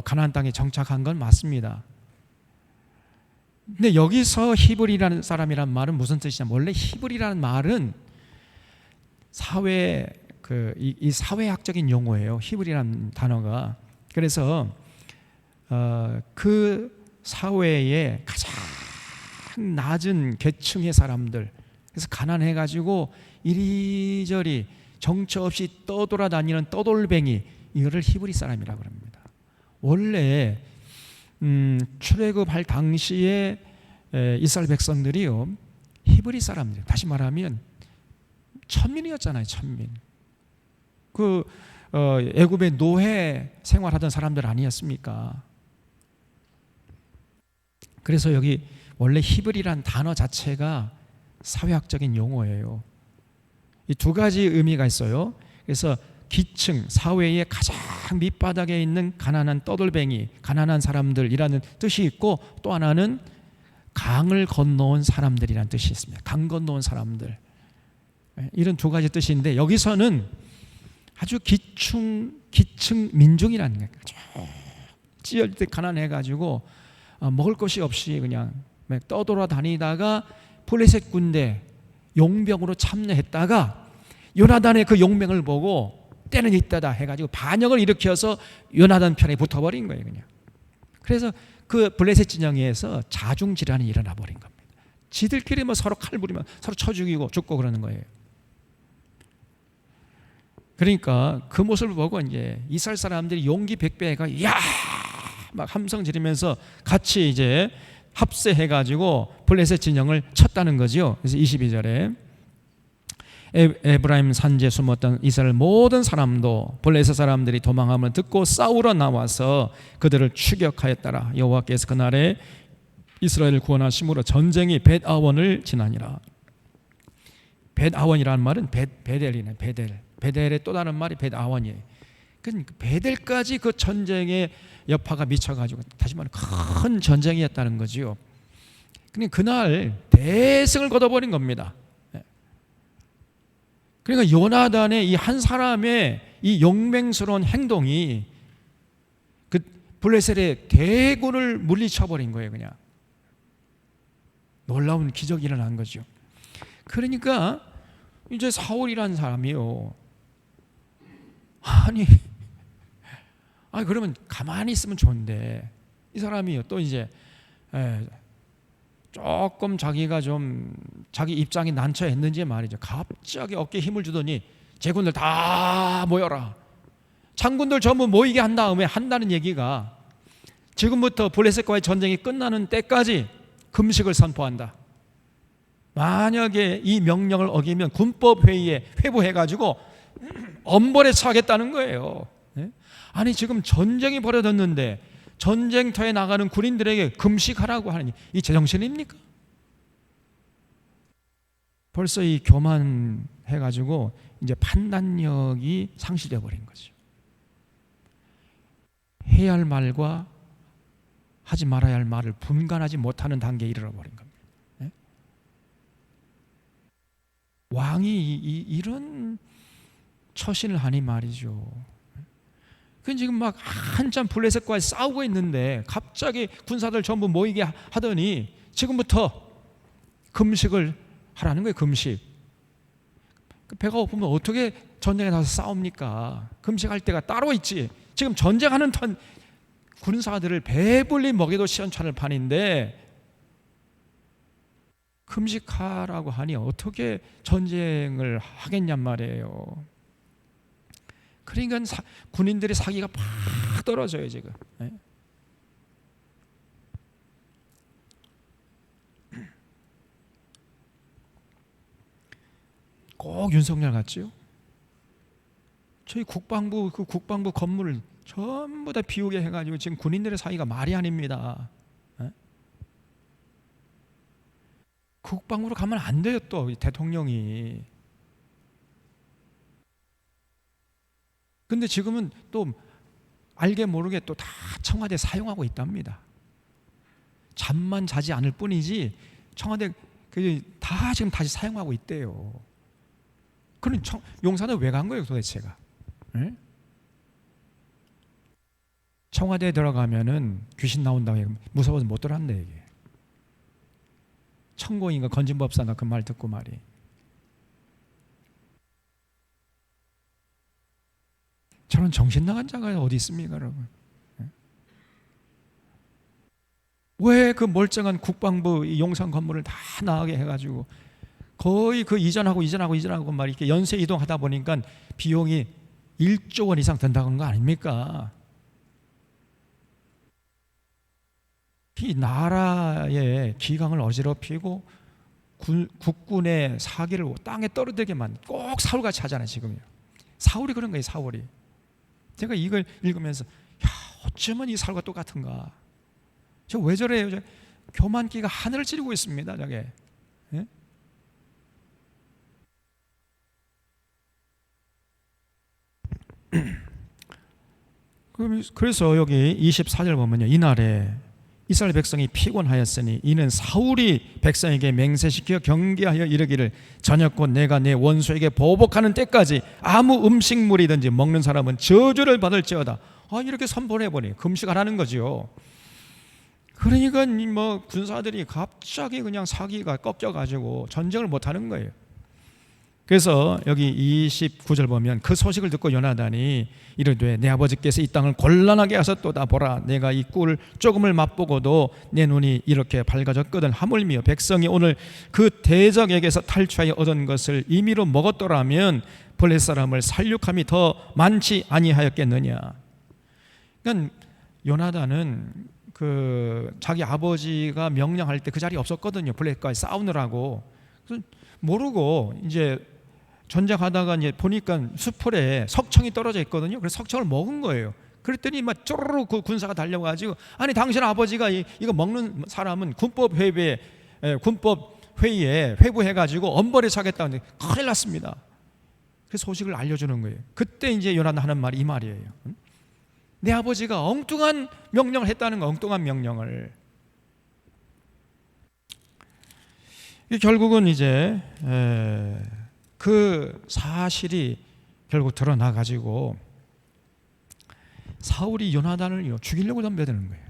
가나안 땅에 정착한 건 맞습니다. 근데 여기서 히브리라는 사람이란 말은 무슨 뜻이냐? 원래 히브리라는 말은 사회 이 사회학적인 용어예요. 히브리라는 단어가. 그래서 그 사회의 가장 낮은 계층의 사람들, 그래서 가난해가지고 이리저리 정처 없이 떠돌아다니는 떠돌뱅이, 이거를 히브리 사람이라고 합니다. 원래 출애굽할 당시에 이스라엘 백성들이요, 히브리 사람들, 다시 말하면 천민이었잖아요. 천민. 애굽의 노예 생활하던 사람들 아니었습니까? 그래서 여기 원래 히브리란 단어 자체가 사회학적인 용어예요. 이 두 가지 의미가 있어요. 그래서 기층, 사회의 가장 밑바닥에 있는 가난한 떠돌뱅이, 가난한 사람들이라는 뜻이 있고, 또 하나는 강을 건너온 사람들이라는 뜻이 있습니다. 강 건너온 사람들. 이런 두 가지 뜻인데, 여기서는 아주 기층 민중이라는 거예요. 찌을 때 가난해가지고 먹을 것이 없이 그냥 떠돌아다니다가 블레셋 군대 용병으로 참여했다가 요나단의 그 용맹을 보고 때는 있다다 해가지고 반역을 일으켜서 요나단 편에 붙어버린 거예요. 그냥. 그래서 그 블레셋 진영에서 자중질환이 일어나 버린 겁니다. 지들끼리 뭐 서로 칼 부리면 서로 쳐 죽이고 죽고 그러는 거예요. 그러니까 그 모습을 보고 이제 이스라엘 사람들이 용기 백배가 야! 막 함성 지르면서 같이 이제 합세해가지고 블레셋 진영을 쳤다는 거죠. 그래서 22절에 에브라임 산지에 숨었던 이스라엘 모든 사람도 블레셋 사람들이 도망함을 듣고 싸우러 나와서 그들을 추격하였더라. 여호와께서 그날에 이스라엘을 구원하심으로 전쟁이 벳아원을 지나니라. 벳아원이라는 말은 베델이네. 베델의 또 다른 말이 벳아원이에요. 그러니까 베델까지 그 전쟁의 여파가 미쳐가지고 다시 말하면 큰 전쟁이었다는 거지요. 그러니까 그날 대승을 거둬버린 겁니다. 그러니까 요나단의 이 한 사람의 이 용맹스러운 행동이 그 블레셋의 대군을 물리쳐버린 거예요. 그냥 놀라운 기적이 일어난 거죠. 그러니까 이제 사울이라는 사람이요, 아니 그러면 가만히 있으면 좋은데 이 사람이요 또 이제 조금 자기가 좀 자기 입장이 난처했는지 말이죠, 갑자기 어깨에 힘을 주더니 제군들 다 모여라, 장군들 전부 모이게 한 다음에 한다는 얘기가 지금부터 블레셋과의 전쟁이 끝나는 때까지 금식을 선포한다. 만약에 이 명령을 어기면 군법회의에 회부해가지고 엄벌에 처하겠다는 거예요. 아니 지금 전쟁이 벌어졌는데 전쟁터에 나가는 군인들에게 금식하라고 하니 이 제정신입니까? 벌써 이 교만해가지고 이제 판단력이 상실되어 버린 거죠. 해야 할 말과 하지 말아야 할 말을 분간하지 못하는 단계에 이르러 버린 겁니다. 왕이 이런 처신을 하니 말이죠. 그 지금 막 한참 블레셋과 싸우고 있는데 갑자기 군사들 전부 모이게 하더니 지금부터 금식을 하라는 거예요. 금식. 배가 고프면 어떻게 전쟁에 나서 싸웁니까? 금식할 때가 따로 있지. 지금 전쟁하는 턴 군사들을 배불리 먹여도 시원찮을 판인데 금식하라고 하니 어떻게 전쟁을 하겠냔 말이에요. 그러니까 군인들의 사기가 팍 떨어져요 지금. 꼭 윤석열 같지요? 저희 국방부 건물을 전부 다 비우게 해가지고 지금 군인들의 사기가 말이 아닙니다. 국방부로 가면 안 돼요. 또 대통령이. 근데 지금은 또 알게 모르게 또 다 청와대 사용하고 있답니다. 잠만 자지 않을 뿐이지 청와대 다 지금 다시 사용하고 있대요. 그럼 용산은 왜 간 거예요 도대체가? 청와대에 들어가면은 귀신 나온다고 무서워서 못 들어간대 이게. 천공인가 건진법사가 그 말 듣고 말이. 저런 정신 나간 자가 어디 있습니까, 여러분? 왜 그 멀쩡한 국방부 용산 건물을 다 나가게 해가지고 거의 그 이전하고 말 이렇게 연쇄 이동하다 보니까 비용이 1조 원 이상 든다는 거 아닙니까? 이 나라의 기강을 어지럽히고 국군의 사기를 땅에 떨어뜨리게만 꼭 사울같이 하잖아요. 지금요. 사울이 그런 거예요. 사울이. 제가 이걸 읽으면서 야, 어쩌면 이 사울과 똑같은가. 저 왜 저래요? 저 교만기가 하늘을 찌르고 있습니다. 저게. 예? 그래서 여기 24절 보면요, 이날에 이스라엘 백성이 피곤하였으니 이는 사울이 백성에게 맹세시켜 경계하여 이르기를 저녁곧 내가 내 원수에게 보복하는 때까지 아무 음식물이든지 먹는 사람은 저주를 받을지어다. 이렇게 선포해버리 금식하라는 거죠. 그러니까 뭐 군사들이 갑자기 그냥 사기가 꺾여가지고 전쟁을 못하는 거예요. 그래서 여기 29절 보면 그 소식을 듣고 요나단이 이르되 내 아버지께서 이 땅을 곤란하게 하셨도다. 보라, 내가 이 꿀 조금을 맛보고도 내 눈이 이렇게 밝아졌거든. 하물며 백성이 오늘 그 대적에게서 탈취하여 얻은 것을 임의로 먹었더라면 블레 사람을 살육함이 더 많지 아니하였겠느냐. 그러니까 요나단은 그 자기 아버지가 명령할 때 그 자리에 없었거든요. 블레과 싸우느라고. 모르고 이제 전쟁하다가 이제 보니까 수풀에 석청이 떨어져 있거든요. 그래서 석청을 먹은 거예요. 그랬더니 막 쪼르르 그 군사가 달려가지고 아니 당신 아버지가 이거 먹는 사람은 군법 회의에 회부해가지고 엄벌에 차겠다는데 큰일 났습니다. 그 소식을 알려주는 거예요. 그때 이제 요나단 하는 말이 이 말이에요. 내 아버지가 엉뚱한 명령을 했다는 거, 엉뚱한 명령을. 결국은 이제 그 사실이 결국 드러나 가지고 사울이 요나단을 죽이려고 덤벼드는 거예요.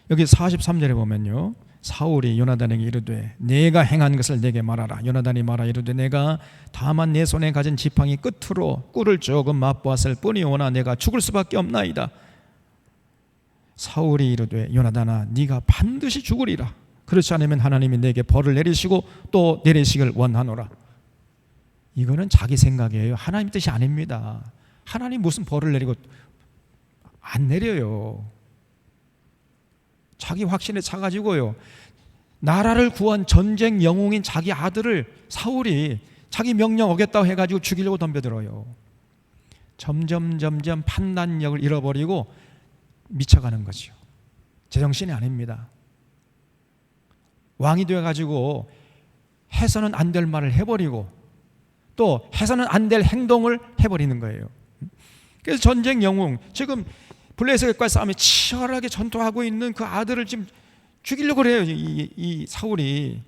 여기 43절에 보면요, 사울이 요나단에게 이르되 내가 행한 것을 내게 말하라. 요나단이 말하 이르되 내가 다만 내 손에 가진 지팡이 끝으로 꿀을 조금 맛보았을 뿐이오나 내가 죽을 수밖에 없나이다. 사울이 이르되 요나단아 네가 반드시 죽으리라. 그렇지 않으면 하나님이 내게 벌을 내리시고 또 내리시길 원하노라. 이거는 자기 생각이에요. 하나님 뜻이 아닙니다. 하나님 무슨 벌을 내리고 안 내려요. 자기 확신에 차가지고요, 나라를 구한 전쟁 영웅인 자기 아들을 사울이 자기 명령 어겼다고 해가지고 죽이려고 덤벼들어요. 점점 판단력을 잃어버리고 미쳐가는 거죠. 제정신이 아닙니다. 왕이 되어가지고 해서는 안 될 말을 해버리고 또 해서는 안 될 행동을 해버리는 거예요. 그래서 전쟁 영웅, 지금 블레셋과 싸움에 치열하게 전투하고 있는 그 아들을 지금 죽이려고 해요, 이 사울이.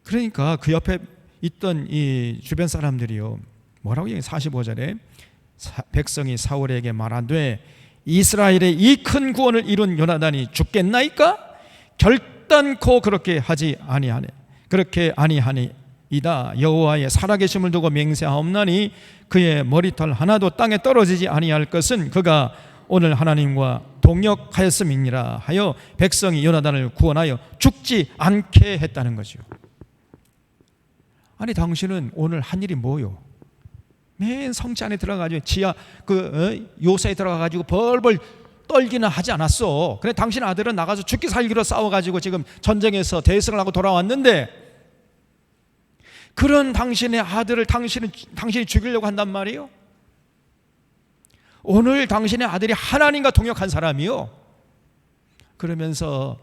그러니까 그 옆에 있던 이 주변 사람들이요, 뭐라고 얘기해요? 45절에 백성이 사울에게 말하되 이스라엘의 이 큰 구원을 이룬 요나단이 죽겠나이까? 결단코 그렇게 하지 아니하네. 그렇게 아니하니이다. 여호와의 살아계심을 두고 맹세하옵나니 그의 머리털 하나도 땅에 떨어지지 아니할 것은 그가 오늘 하나님과 동역하였음이니라 하여 백성이 요나단을 구원하여 죽지 않게 했다는 거죠. 아니 당신은 오늘 한 일이 뭐요? 맨 성체 안에 들어가가지고 지하 요새에 들어가가지고 벌벌 떨기는 하지 않았어. 그래 당신 아들은 나가서 죽기 살기로 싸워가지고 지금 전쟁에서 대승을 하고 돌아왔는데 그런 당신의 아들을 당신이 죽이려고 한단 말이에요. 오늘 당신의 아들이 하나님과 동역한 사람이요. 그러면서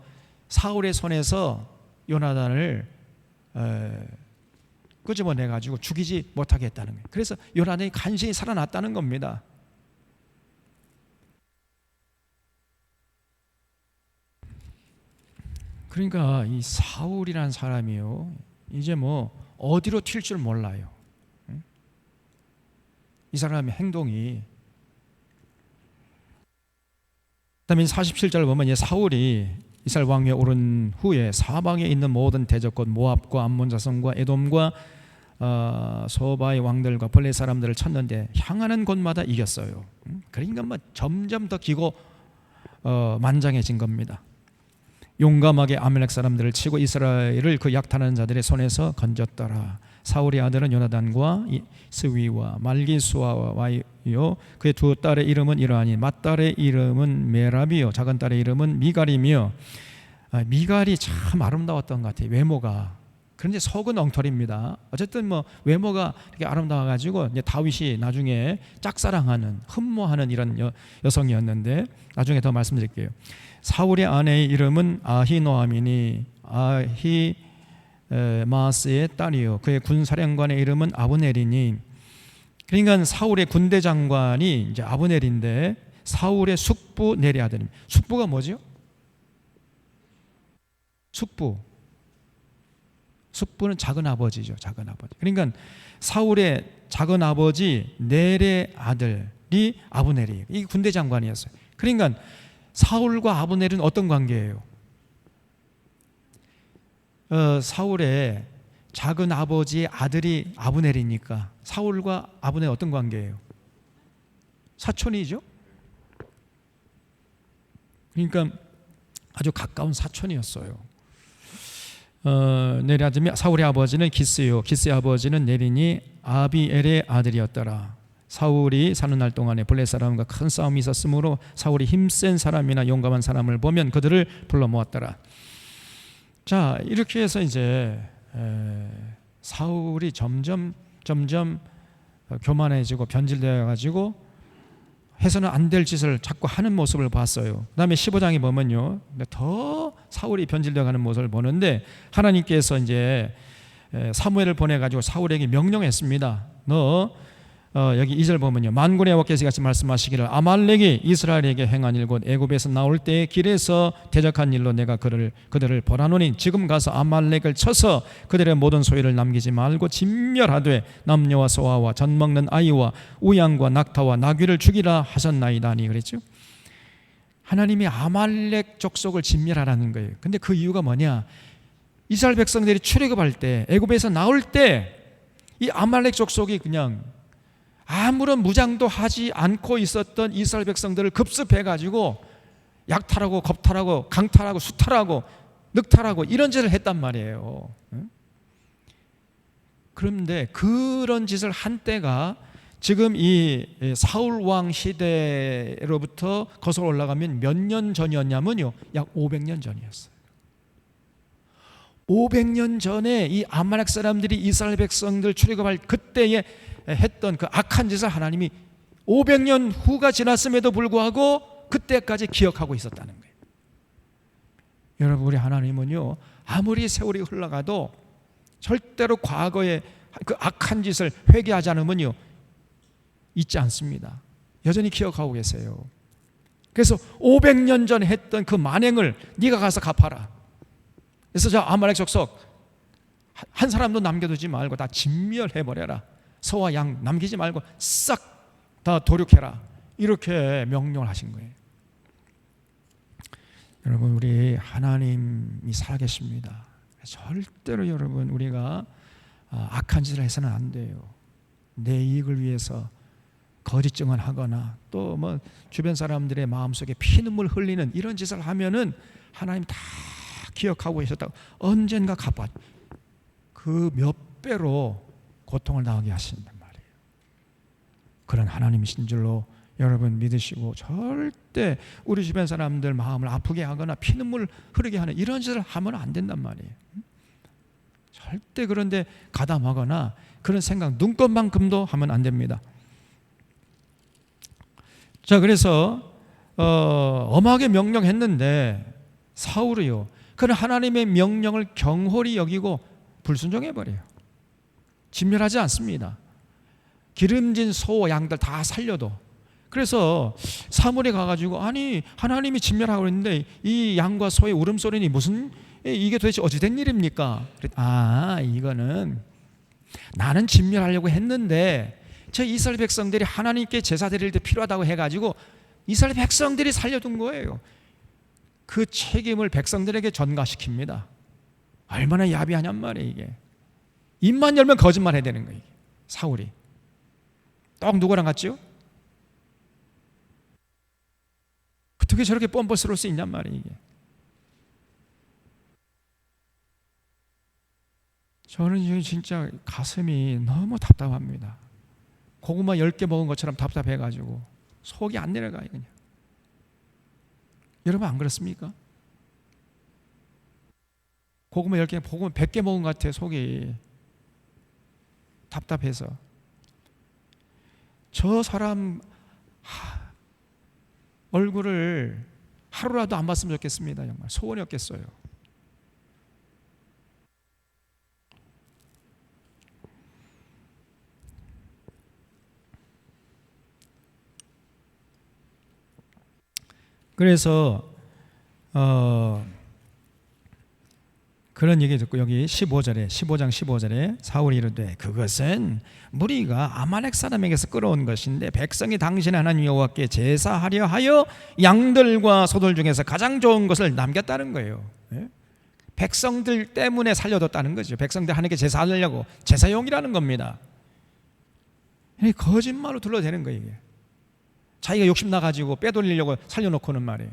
사울의 손에서 요나단을 끄집어내가지고 죽이지 못하게 했다는 거예요. 그래서 요나단이 간신히 살아났다는 겁니다. 그러니까 이 사울이라는 사람이요, 이제 뭐 어디로 튈 줄 몰라요. 이 사람의 행동이. 그다음에 47절 보면 사울이 이스라엘 왕위에 오른 후에 사방에 있는 모든 대적 곧 모압과 암몬 자손과 에돔과 소바의 왕들과 블레 사람들을 쳤는데 향하는 곳마다 이겼어요. 그러니까 뭐 점점 더 기고 만장해진 겁니다. 용감하게 아말렉 사람들을 치고 이스라엘을 그 약탈하는 자들의 손에서 건졌더라. 사울의 아들은 요나단과 스위와 말기수아와요. 그의 두 딸의 이름은 이러하니 맏딸의 이름은 메랍이요 작은 딸의 이름은 미갈이며 미갈이 참 아름다웠던 것 같아요. 외모가. 그런데 속은 엉터리입니다. 어쨌든 뭐 외모가 이렇게 아름다워가지고 이제 다윗이 나중에 짝사랑하는 흠모하는 이런 여성이었는데 나중에 더 말씀드릴게요. 사울의 아내의 이름은 아히노아미니 아히마스의 딸이요 그의 군사령관의 이름은 아브넬이니. 그러니까 사울의 군대 장관이 이제 아브넬인데 사울의 숙부 넬의 아들입니다. 숙부가 뭐죠? 숙부는 작은 아버지죠. 작은 아버지. 그러니까 사울의 작은 아버지 넬의 아들이 아브넬이에요. 이 군대 장관이었어요. 그러니까 사울과 아브넬은 어떤 관계예요? 사울의 작은 아버지의 아들이 아브넬이니까 사울과 아브넬 어떤 관계예요? 사촌이죠. 그러니까 아주 가까운 사촌이었어요. 넬의 아들이 사울의 아버지는 기스요 기스의 아버지는 넬이니 아비엘의 아들이었더라. 사울이 사는 날 동안에 블레 사람과 큰 싸움이 있었으므로 사울이 힘센 사람이나 용감한 사람을 보면 그들을 불러 모았더라. 자, 이렇게 해서 이제 사울이 점점 교만해지고 변질되어 가지고 해서는 안 될 짓을 자꾸 하는 모습을 봤어요. 그 다음에 15장에 보면요 더 사울이 변질되어 가는 모습을 보는데 하나님께서 이제 사무엘을 보내가지고 사울에게 명령했습니다. 너 여기 2절 보면요 만군의 여호와께서 같이 말씀하시기를 아말렉이 이스라엘에게 행한 일 곧 애굽에서 나올 때의 길에서 대적한 일로 내가 그들을 벌하노니 지금 가서 아말렉을 쳐서 그들의 모든 소유를 남기지 말고 진멸하되 남녀와 소아와 젖 먹는 아이와 우양과 낙타와 나귀를 죽이라 하셨나이다니 그랬죠. 하나님이 아말렉 족속을 진멸하라는 거예요. 근데 그 이유가 뭐냐? 이스라엘 백성들이 출애굽할 때 애굽에서 나올 때 이 아말렉 족속이 그냥 아무런 무장도 하지 않고 있었던 이스라엘 백성들을 급습해가지고 약탈하고 겁탈하고 강탈하고 수탈하고 늑탈하고 이런 짓을 했단 말이에요. 그런데 그런 짓을 한 때가 지금 이 사울 왕 시대로부터 거슬러 올라가면 몇 년 전이었냐면요 약 500년 전이었어요. 500년 전에 이 아말렉 사람들이 이스라엘 백성들 출애굽할 그때에 했던 그 악한 짓을 하나님이 500년 후가 지났음에도 불구하고 그때까지 기억하고 있었다는 거예요. 여러분 우리 하나님은요 아무리 세월이 흘러가도 절대로 과거의 그 악한 짓을 회개하지 않으면요 잊지 않습니다. 여전히 기억하고 계세요. 그래서 500년 전에 했던 그 만행을 네가 가서 갚아라. 그래서 저 아말렉 족속 한 사람도 남겨두지 말고 다 진멸해버려라. 소와 양 남기지 말고 싹 다 도륙해라. 이렇게 명령을 하신 거예요. 여러분 우리 하나님이 살아계십니다. 절대로 여러분 우리가 악한 짓을 해서는 안 돼요. 내 이익을 위해서 거짓 증언하거나 또 뭐 주변 사람들의 마음속에 피눈물 흘리는 이런 짓을 하면은 하나님 다 기억하고 계셨다고 언젠가 갚아 그 몇 배로 고통을 당하게 하신단 말이에요. 그런 하나님이신 줄로 여러분 믿으시고 절대 우리 주변 사람들 마음을 아프게 하거나 피눈물 흐르게 하는 이런 짓을 하면 안 된단 말이에요. 절대 그런데 가담하거나 그런 생각 눈꽃만큼도 하면 안 됩니다. 자, 그래서 엄하게 명령했는데 사울이요 그는 하나님의 명령을 경홀히 여기고 불순종해버려요. 진멸하지 않습니다. 기름진 소 양들 다 살려도. 그래서 사무엘에 가가지고 아니 하나님이 진멸하고 그랬는데 이 양과 소의 울음소리니 무슨 이게 도대체 어찌 된 일입니까? 이거는 나는 진멸하려고 했는데 저 이스라엘 백성들이 하나님께 제사 드릴 때 필요하다고 해가지고 이스라엘 백성들이 살려둔 거예요. 그 책임을 백성들에게 전가시킵니다. 얼마나 야비하냔 말이에요. 이게 입만 열면 거짓말 해야 되는 거예요. 사울이 딱 누구랑 같지요? 어떻게 저렇게 뻔뻔스러울 수 있냔 말이에요. 이게 저는 지금 진짜 가슴이 너무 답답합니다. 고구마 10개 먹은 것처럼 답답해가지고 속이 안 내려가요. 그냥. 여러분 안 그렇습니까? 고구마 10개, 고구마 100개 먹은 것 같아요. 속이 답답해서. 저 사람 얼굴을 하루라도 안 봤으면 좋겠습니다. 정말 소원이 없겠어요. 그래서 그런 얘기 듣고 여기 15장 15절에 사울이 이르되 그것은 무리가 아말렉 사람에게서 끌어온 것인데 백성이 당신의 하나님 여호와께 제사하려 하여 양들과 소들 중에서 가장 좋은 것을 남겼다는 거예요. 백성들 때문에 살려뒀다는 거죠. 백성들 하나님께 제사하려고 제사용이라는 겁니다. 거짓말로 둘러대는 거예요. 이게. 자기가 욕심 나가지고 빼돌리려고 살려놓고는 말이에요.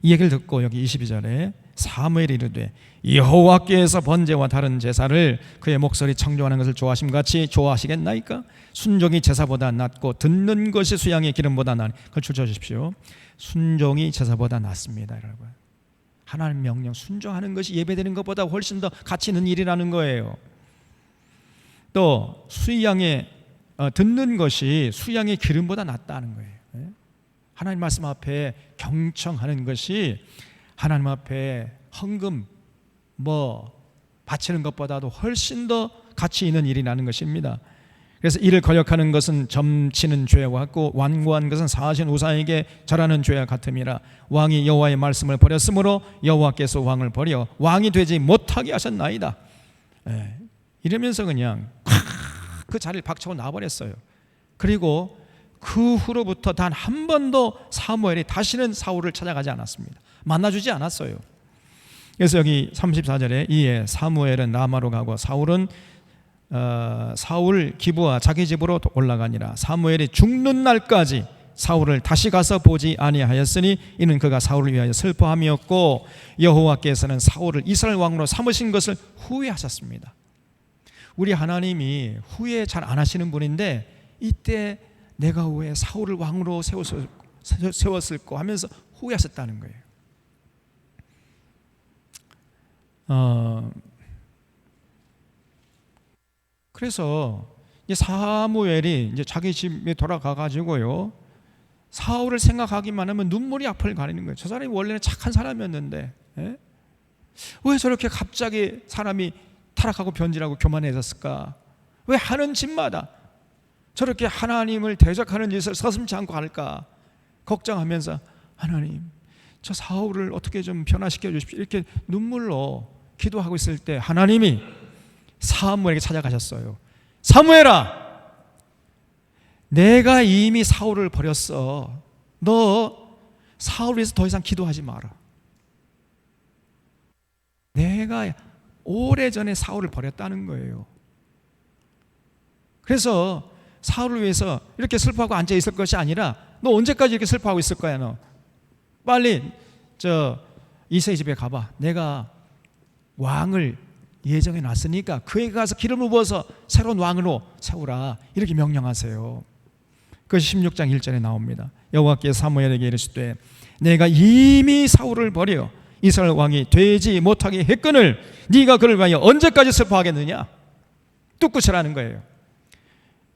이 얘기를 듣고 여기 22절에 사무엘이 이르되 여호와께서 번제와 다른 제사를 그의 목소리 청종하는 것을 좋아하심같이 좋아하시겠나이까? 순종이 제사보다 낫고 듣는 것이 수양의 기름보다 나으니 그걸 줄여주십시오. 순종이 제사보다 낫습니다. 여러분, 하나님 명령 순종하는 것이 예배드리는 것보다 훨씬 더 가치 있는 일이라는 거예요. 또 듣는 것이 수양의 기름보다 낫다는 거예요. 하나님 말씀 앞에 경청하는 것이 하나님 앞에 헌금 바치는 것보다도 훨씬 더 가치 있는 일이라는 것입니다. 그래서 이를 거역하는 것은 점치는 죄와 같고 완고한 것은 사신 우상에게 절하는 죄와 같음이라. 왕이 여호와의 말씀을 버렸으므로 여호와께서 왕을 버려 왕이 되지 못하게 하셨나이다. 이러면서 그냥 그 자리를 박차고 나와버렸어요. 그리고 그 후로부터 단 한 번도 사무엘이 다시는 사울을 찾아가지 않았습니다. 만나주지 않았어요. 그래서 여기 34절에 이에 사무엘은 라마로 가고 사울 기브와 자기 집으로 올라가니라. 사무엘이 죽는 날까지 사울을 다시 가서 보지 아니하였으니 이는 그가 사울을 위하여 슬퍼함이었고 여호와께서는 사울을 이스라엘 왕으로 삼으신 것을 후회하셨습니다. 우리 하나님이 후회 잘 안 하시는 분인데 이때 내가 왜 사울을 왕으로 세웠을까 하면서 후회하셨다는 거예요. 그래서 이제 사무엘이 이제 자기 집에 돌아가 가지고요 사울을 생각하기만 하면 눈물이 앞을 가리는 거예요. 저 사람이 원래는 착한 사람이었는데 왜 저렇게 갑자기 사람이 타락하고 변질하고 교만해졌을까? 왜 하는 짓마다 저렇게 하나님을 대적하는 짓을 서슴지 않고 할까? 걱정하면서 하나님 저 사울을 어떻게 좀 변화시켜 주십시오. 이렇게 눈물로 기도하고 있을 때 하나님이 사무엘에게 찾아가셨어요. 사무엘아, 내가 이미 사울을 버렸어. 너 사울을 위해서 더 이상 기도하지 마라. 내가 오래전에 사울을 버렸다는 거예요. 그래서 사울을 위해서 이렇게 슬퍼하고 앉아 있을 것이 아니라 너 언제까지 이렇게 슬퍼하고 있을 거야? 너 빨리 이새의 집에 가봐. 내가 왕을 예정해 놨으니까 그에게 가서 기름을 부어서 새로운 왕으로 세우라. 이렇게 명령하세요. 그것이 16장 1절에 나옵니다. 여호와께서 사무엘에게 이르시되 내가 이미 사울을 버려 이스라엘 왕이 되지 못하게 했거늘 네가 그를 위하여 언제까지 슬퍼하겠느냐? 뚝구치라는 거예요.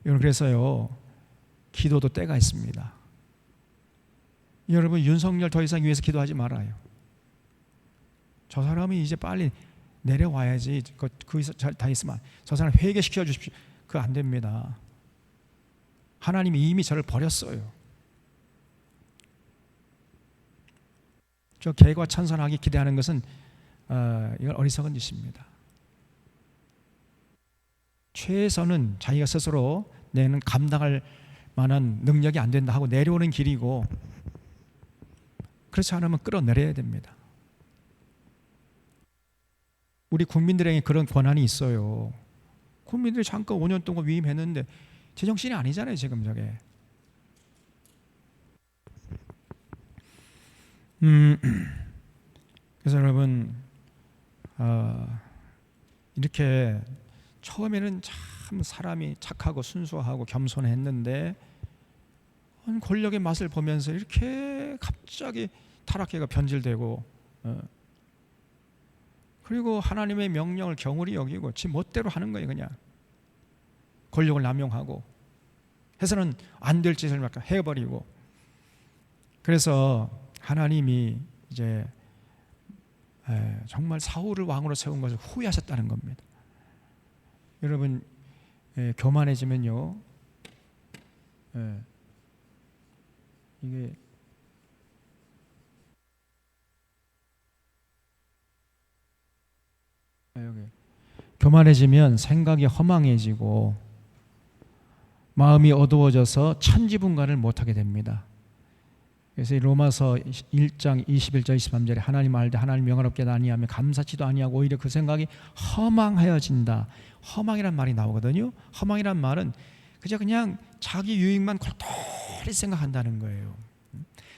여러분, 그래서요 기도도 때가 있습니다. 여러분, 윤석열 더 이상 위해서 기도하지 말아요. 저 사람이 이제 빨리 내려와야지. 거기서 다 있으면 저 사람 회개시켜 주십시오. 그거 안 됩니다. 하나님이 이미 저를 버렸어요. 저 개과 천선하기 기대하는 것은 이건 어리석은 짓입니다. 최선은 자기가 스스로 내는 감당할 만한 능력이 안 된다 하고 내려오는 길이고, 그렇지 않으면 끌어내려야 됩니다. 우리 국민들에게 그런 권한이 있어요. 국민들이 잠깐 5년 동안 위임했는데 제정신이 아니잖아요, 지금 저게. 그래서 여러분, 이렇게 처음에는 참 사람이 착하고 순수하고 겸손했는데 권력의 맛을 보면서 이렇게 갑자기 타락해가 변질되고, 그리고 하나님의 명령을 경홀히 여기고 지 멋대로 하는 거예요. 그냥 권력을 남용하고 해서는 안 될 짓을 막 해버리고. 그래서 하나님이 이제 정말 사울을 왕으로 세운 것을 후회하셨다는 겁니다. 여러분, 교만해지면요, 이게 교만해지면 생각이 허망해지고 마음이 어두워져서 천지분간을 못하게 됩니다. 그래서 로마서 1장 21절 23절에 하나님 알되 하나님 영화롭게 아니하며 감사치도 아니하고 오히려 그 생각이 허망하여진다. 허망이란 말이 나오거든요. 허망이란 말은 그냥 자기 유익만 골똘히 생각한다는 거예요.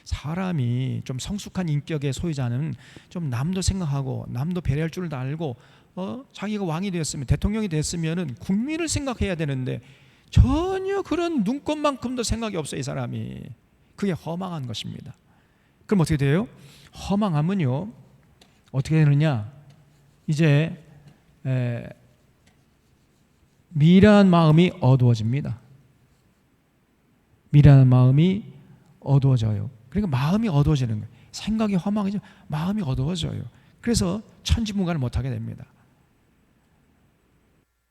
사람이 좀 성숙한 인격의 소유자는 좀 남도 생각하고 남도 배려할 줄도 알고, 자기가 왕이 되었으면, 대통령이 됐으면은 국민을 생각해야 되는데 전혀 그런 눈꼽만큼도 생각이 없어요, 이 사람이. 그게 허망한 것입니다. 그럼 어떻게 돼요? 허망하면요, 어떻게 되느냐? 이제 미련한 마음이 어두워집니다. 미련한 마음이 어두워져요. 그러니까 마음이 어두워지는 거예요. 생각이 허망해지면 마음이 어두워져요. 그래서 천지분간을 못하게 됩니다.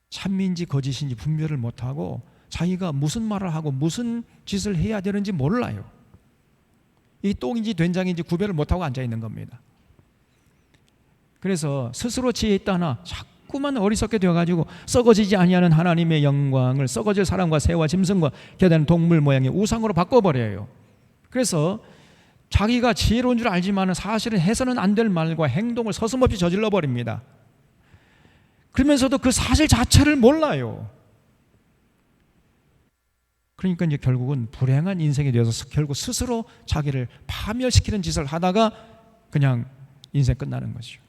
참인지 거짓인지 분별을 못하고 자기가 무슨 말을 하고 무슨 짓을 해야 되는지 몰라요. 이 똥인지 된장인지 구별을 못하고 앉아있는 겁니다. 그래서 스스로 지혜 있다 하나 자꾸만 어리석게 되어가지고 썩어지지 아니하는 하나님의 영광을 썩어질 사람과 새와 짐승과 겨다는 동물 모양의 우상으로 바꿔버려요. 그래서 자기가 지혜로운 줄 알지만 사실은 해서는 안 될 말과 행동을 서슴없이 저질러 버립니다. 그러면서도 그 사실 자체를 몰라요. 그러니까 이제 결국은 불행한 인생이 되어서 결국 스스로 자기를 파멸시키는 짓을 하다가 그냥 인생 끝나는 거죠.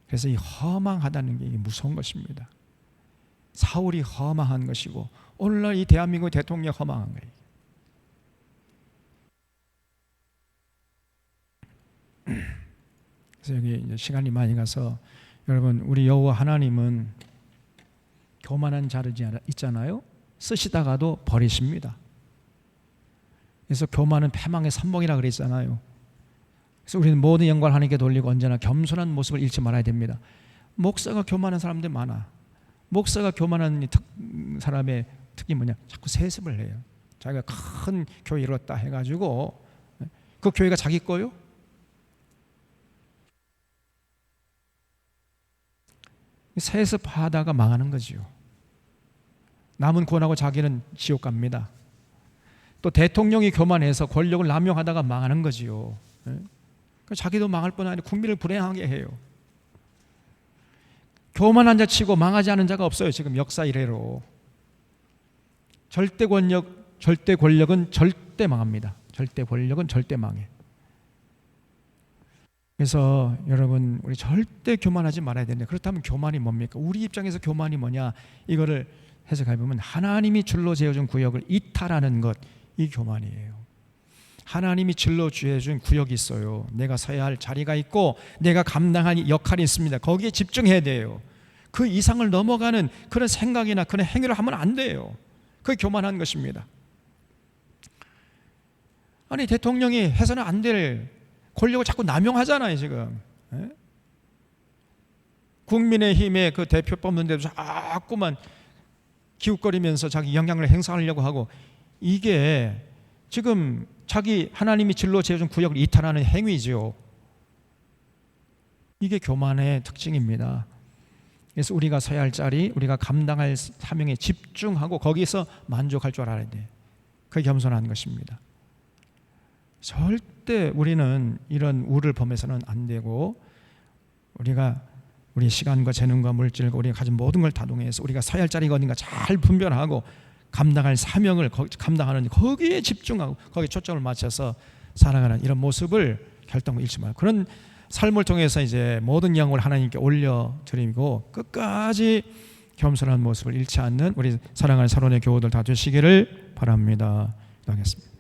그래서 이 허망하다는 게 무서운 것입니다. 사울이 허망한 것이고 오늘날 이 대한민국 대통령이 허망한 거예요. 그래서 여기 이제 시간이 많이 가서 여러분, 우리 여호와 하나님은 교만한 자를 있잖아요. 쓰시다가도 버리십니다. 그래서 교만은 패망의 선봉이라 그랬잖아요. 그래서 우리는 모든 영광을 하나님께 돌리고 언제나 겸손한 모습을 잃지 말아야 됩니다. 목사가 교만한 사람들 많아. 목사가 교만한 사람의 특징이 뭐냐? 자꾸 세습을 해요. 자기가 큰 교회 이뤘다 해가지고 그 교회가 자기 거요? 세습하다가 망하는 거지요. 남은 구원하고 자기는 지옥 갑니다. 또 대통령이 교만해서 권력을 남용하다가 망하는 거지요. 자기도 망할 뿐 아니라 국민을 불행하게 해요. 교만한 자 치고 망하지 않은 자가 없어요. 지금 역사 이래로. 절대 권력은 절대 망합니다. 절대 권력은 절대 망해. 그래서 여러분, 우리 절대 교만하지 말아야 되는데, 그렇다면 교만이 뭡니까? 우리 입장에서 교만이 뭐냐? 이거를 해석해 보면 하나님이 줄로 재어준 구역을 이탈하는 것, 이 교만이에요. 하나님이 줄로 재어준 구역이 있어요. 내가 서야 할 자리가 있고 내가 감당할 역할이 있습니다. 거기에 집중해야 돼요. 그 이상을 넘어가는 그런 생각이나 그런 행위를 하면 안 돼요. 그게 교만한 것입니다. 아니, 대통령이 해서는 안 될 권력을 자꾸 남용하잖아요, 지금. 국민의힘의 그 대표 뽑는데도 자꾸만 기웃거리면서 자기 영향을 행사하려고 하고, 이게 지금 자기 하나님이 진로 재어준 구역을 이탈하는 행위죠. 이게 교만의 특징입니다. 그래서 우리가 서야 할 자리, 우리가 감당할 사명에 집중하고 거기서 만족할 줄 알아야 돼. 그게 겸손한 것입니다. 절대 우리는 이런 우를 범해서는 안 되고, 우리가 우리 시간과 재능과 물질과 우리가 가진 모든 걸 다 동해서 우리가 서야 할 자리가 어딘가 잘 분별하고 감당할 사명을 감당하는 거기에 집중하고 거기에 초점을 맞춰서 살아가는 이런 모습을 결단코 잃지 말고, 그런 삶을 통해서 이제 모든 영광을 하나님께 올려드리고 끝까지 겸손한 모습을 잃지 않는 우리 사랑하는 사론의 교우들 다 되시기를 바랍니다. 기도하겠습니다.